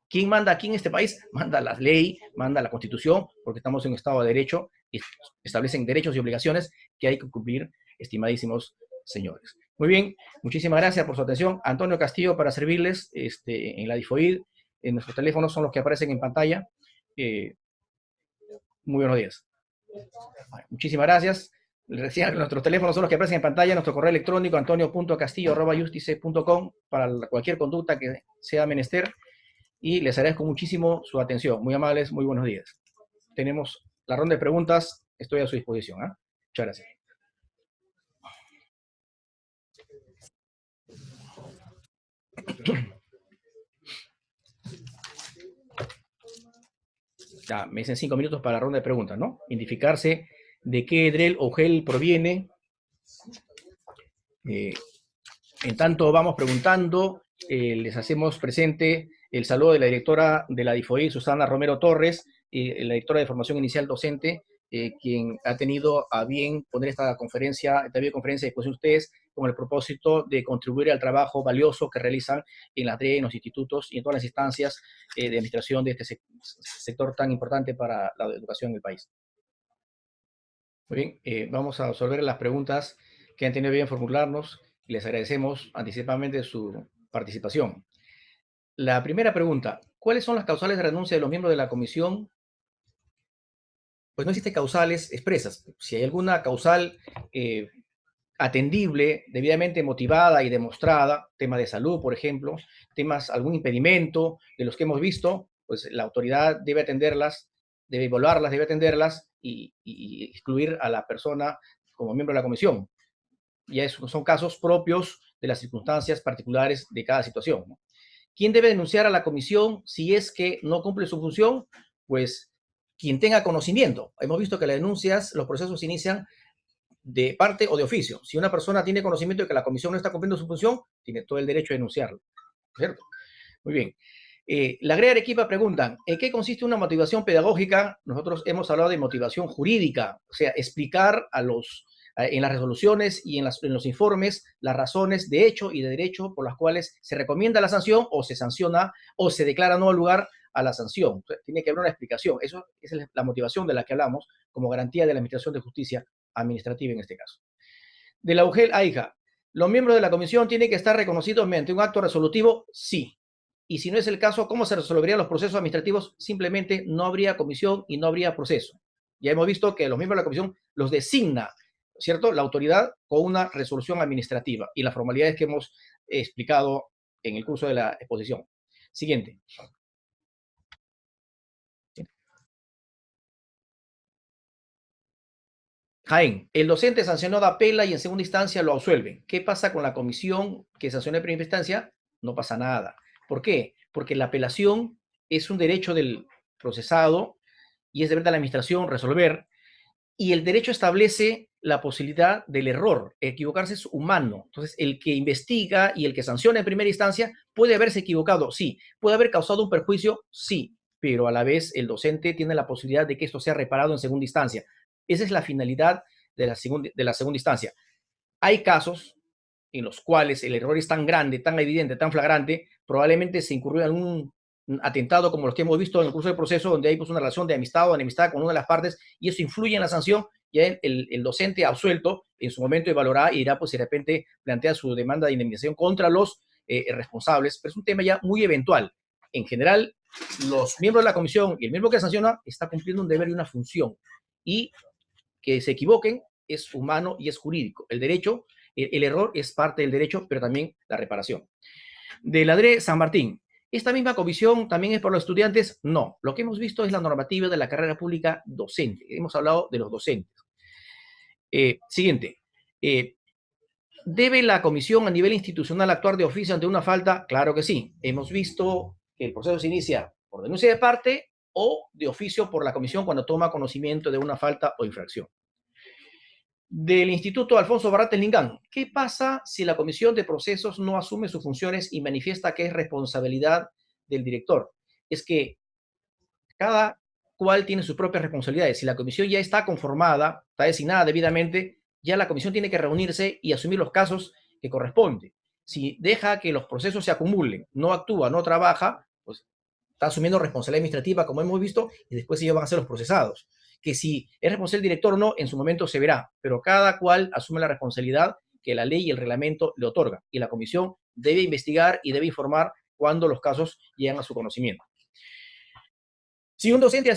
¿Quién manda aquí en este país? Manda la ley, manda la Constitución, porque estamos en un Estado de Derecho y establecen derechos y obligaciones que hay que cumplir, estimadísimos señores. Muy bien, muchísimas gracias por su atención. Antonio Castillo para servirles en la Difoid. En nuestros teléfonos son los que aparecen en pantalla. Muy buenos días. Muchísimas gracias. Les decía, nuestros teléfonos son los que aparecen en pantalla, nuestro correo electrónico antonio.castillo@justice.com para cualquier conducta que sea menester. Y les agradezco muchísimo su atención. Muy amables, muy buenos días. Tenemos la ronda de preguntas. Estoy a su disposición. Muchas gracias. Ya, me dicen 5 minutos para la ronda de preguntas, ¿no? Identificarse de qué DREL o GEL proviene. En tanto vamos preguntando, les hacemos presente el saludo de la directora de la Difoid, Susana Romero Torres, la directora de formación inicial docente, quien ha tenido a bien poner esta videoconferencia a disposición de ustedes con el propósito de contribuir al trabajo valioso que realizan en la DRE, en los institutos y en todas las instancias de administración de este sector tan importante para la educación en el país. Muy bien, vamos a resolver las preguntas que han tenido bien formularnos y les agradecemos anticipadamente su participación. La primera pregunta, ¿cuáles son las causales de renuncia de los miembros de la comisión? Pues no existen causales expresas. Si hay alguna causal atendible, debidamente motivada y demostrada, temas de salud, por ejemplo, temas, algún impedimento de los que hemos visto, pues la autoridad debe atenderlas, debe evaluarlas, debe atenderlas y excluir a la persona como miembro de la comisión. Ya son casos propios de las circunstancias particulares de cada situación, ¿no? ¿Quién debe denunciar a la comisión si es que no cumple su función? Pues quien tenga conocimiento. Hemos visto que las denuncias, los procesos se inician de parte o de oficio. Si una persona tiene conocimiento de que la comisión no está cumpliendo su función, tiene todo el derecho de denunciarlo, ¿cierto? Muy bien. La GREA Arequipa preguntan, ¿en qué consiste una motivación pedagógica? Nosotros hemos hablado de motivación jurídica, o sea, explicar en las resoluciones y en los informes las razones de hecho y de derecho por las cuales se recomienda la sanción o se sanciona o se declara no lugar a la sanción. O sea, tiene que haber una explicación. Eso es la motivación de la que hablamos como garantía de la Administración de Justicia Administrativa en este caso. De la UGEL AIJA, ¿los miembros de la comisión tienen que estar reconocidos mediante un acto resolutivo? Sí. Y si no es el caso, ¿cómo se resolverían los procesos administrativos? Simplemente no habría comisión y no habría proceso. Ya hemos visto que los miembros de la comisión los designa, ¿cierto?, la autoridad con una resolución administrativa y las formalidades que hemos explicado en el curso de la exposición. Siguiente. Jaén, el docente sancionó de apela y en segunda instancia lo absuelve. ¿Qué pasa con la comisión que sancionó en primera instancia? No pasa nada. ¿Por qué? Porque la apelación es un derecho del procesado y es deber de la administración resolver, y el derecho establece la posibilidad del error. Equivocarse es humano. Entonces, el que investiga y el que sanciona en primera instancia puede haberse equivocado, sí. Puede haber causado un perjuicio, sí. Pero a la vez el docente tiene la posibilidad de que esto sea reparado en segunda instancia. Esa es la finalidad de la segunda instancia. Hay casos en los cuales el error es tan grande, tan evidente, tan flagrante, probablemente se incurrió en un atentado como los que hemos visto en el curso del proceso, donde hay pues, una relación de amistad o enemistad con una de las partes y eso influye en la sanción, y el docente absuelto en su momento evaluará y dirá, pues si de repente plantea su demanda de indemnización contra los responsables, pero es un tema ya muy eventual. En general, los miembros de la comisión y el miembro que sanciona está cumpliendo un deber y una función, y que se equivoquen es humano y es jurídico. El derecho, el error es parte del derecho, pero también la reparación. De la DRE San Martín, ¿esta misma comisión también es para los estudiantes? No. Lo que hemos visto es la normativa de la carrera pública docente. Hemos hablado de los docentes. Siguiente. ¿Debe la comisión a nivel institucional actuar de oficio ante una falta? Claro que sí. Hemos visto que el proceso se inicia por denuncia de parte o de oficio por la comisión cuando toma conocimiento de una falta o infracción. Del Instituto Alfonso Barrate Lingán, ¿qué pasa si la comisión de procesos no asume sus funciones y manifiesta que es responsabilidad del director? Es que cada cual tiene sus propias responsabilidades. Si la comisión ya está conformada, está designada debidamente, ya la comisión tiene que reunirse y asumir los casos que corresponden. Si deja que los procesos se acumulen, no actúa, no trabaja, pues está asumiendo responsabilidad administrativa, como hemos visto, y después ellos van a ser los procesados. Que si es responsable el director o no, en su momento se verá, pero cada cual asume la responsabilidad que la ley y el reglamento le otorgan, y la comisión debe investigar y debe informar cuando los casos llegan a su conocimiento. Si un docente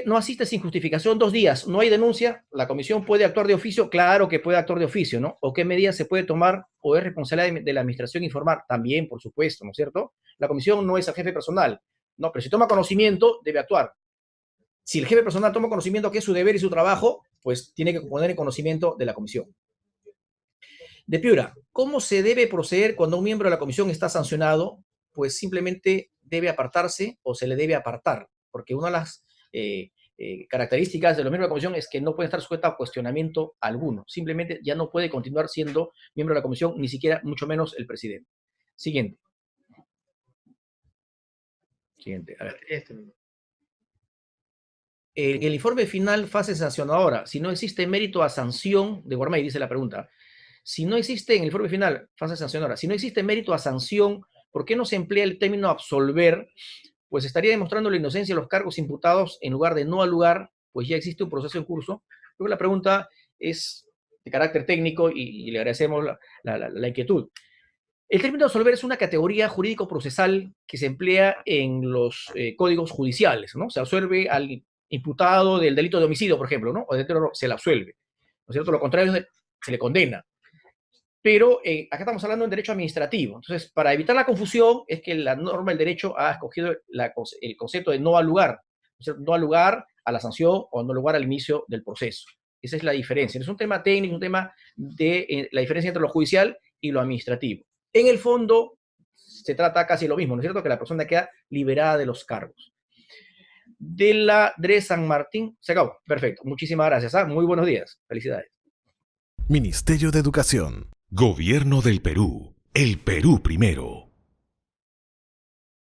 no asiste sin justificación 2 días, no hay denuncia, ¿la comisión puede actuar de oficio? Claro que puede actuar de oficio, ¿no? ¿O qué medidas se puede tomar o es responsabilidad de la administración informar? También, por supuesto, ¿no es cierto? La comisión no es el jefe personal, no, pero si toma conocimiento, debe actuar. Si el jefe personal toma conocimiento que es su deber y su trabajo, pues tiene que poner en conocimiento de la comisión. De Piura, ¿cómo se debe proceder cuando un miembro de la comisión está sancionado? Pues simplemente debe apartarse o se le debe apartar, porque una de las características de los miembros de la comisión es que no puede estar sujeto a cuestionamiento alguno. Simplemente ya no puede continuar siendo miembro de la comisión, ni siquiera, mucho menos el presidente. Siguiente. Siguiente. A ver. El informe final, fase sancionadora. Si no existe mérito a sanción, de Guarmey dice la pregunta. Si no existe en el informe final, fase sancionadora, si no existe mérito a sanción, ¿por qué no se emplea el término absolver? Pues estaría demostrando la inocencia de los cargos imputados en lugar de no al lugar, pues ya existe un proceso en curso. Creo que la pregunta es de carácter técnico y le agradecemos la inquietud. El término absolver es una categoría jurídico-procesal que se emplea en los códigos judiciales, ¿no? Se absuelve al imputado del delito de homicidio, por ejemplo, ¿no? O del delito se le absuelve, ¿no es cierto? Lo contrario, se le condena. pero acá estamos hablando de derecho administrativo. Entonces, para evitar la confusión, es que la norma del derecho ha escogido el concepto de no al lugar, no al lugar a la sanción o no al lugar al inicio del proceso. Esa es la diferencia. No es un tema técnico, un tema de la diferencia entre lo judicial y lo administrativo. En el fondo, se trata casi lo mismo, ¿no es cierto? Que la persona queda liberada de los cargos. De la Dre San Martín, se acabó. Perfecto. Muchísimas gracias. Muy buenos días. Felicidades. Ministerio de Educación. Gobierno del Perú. El Perú primero.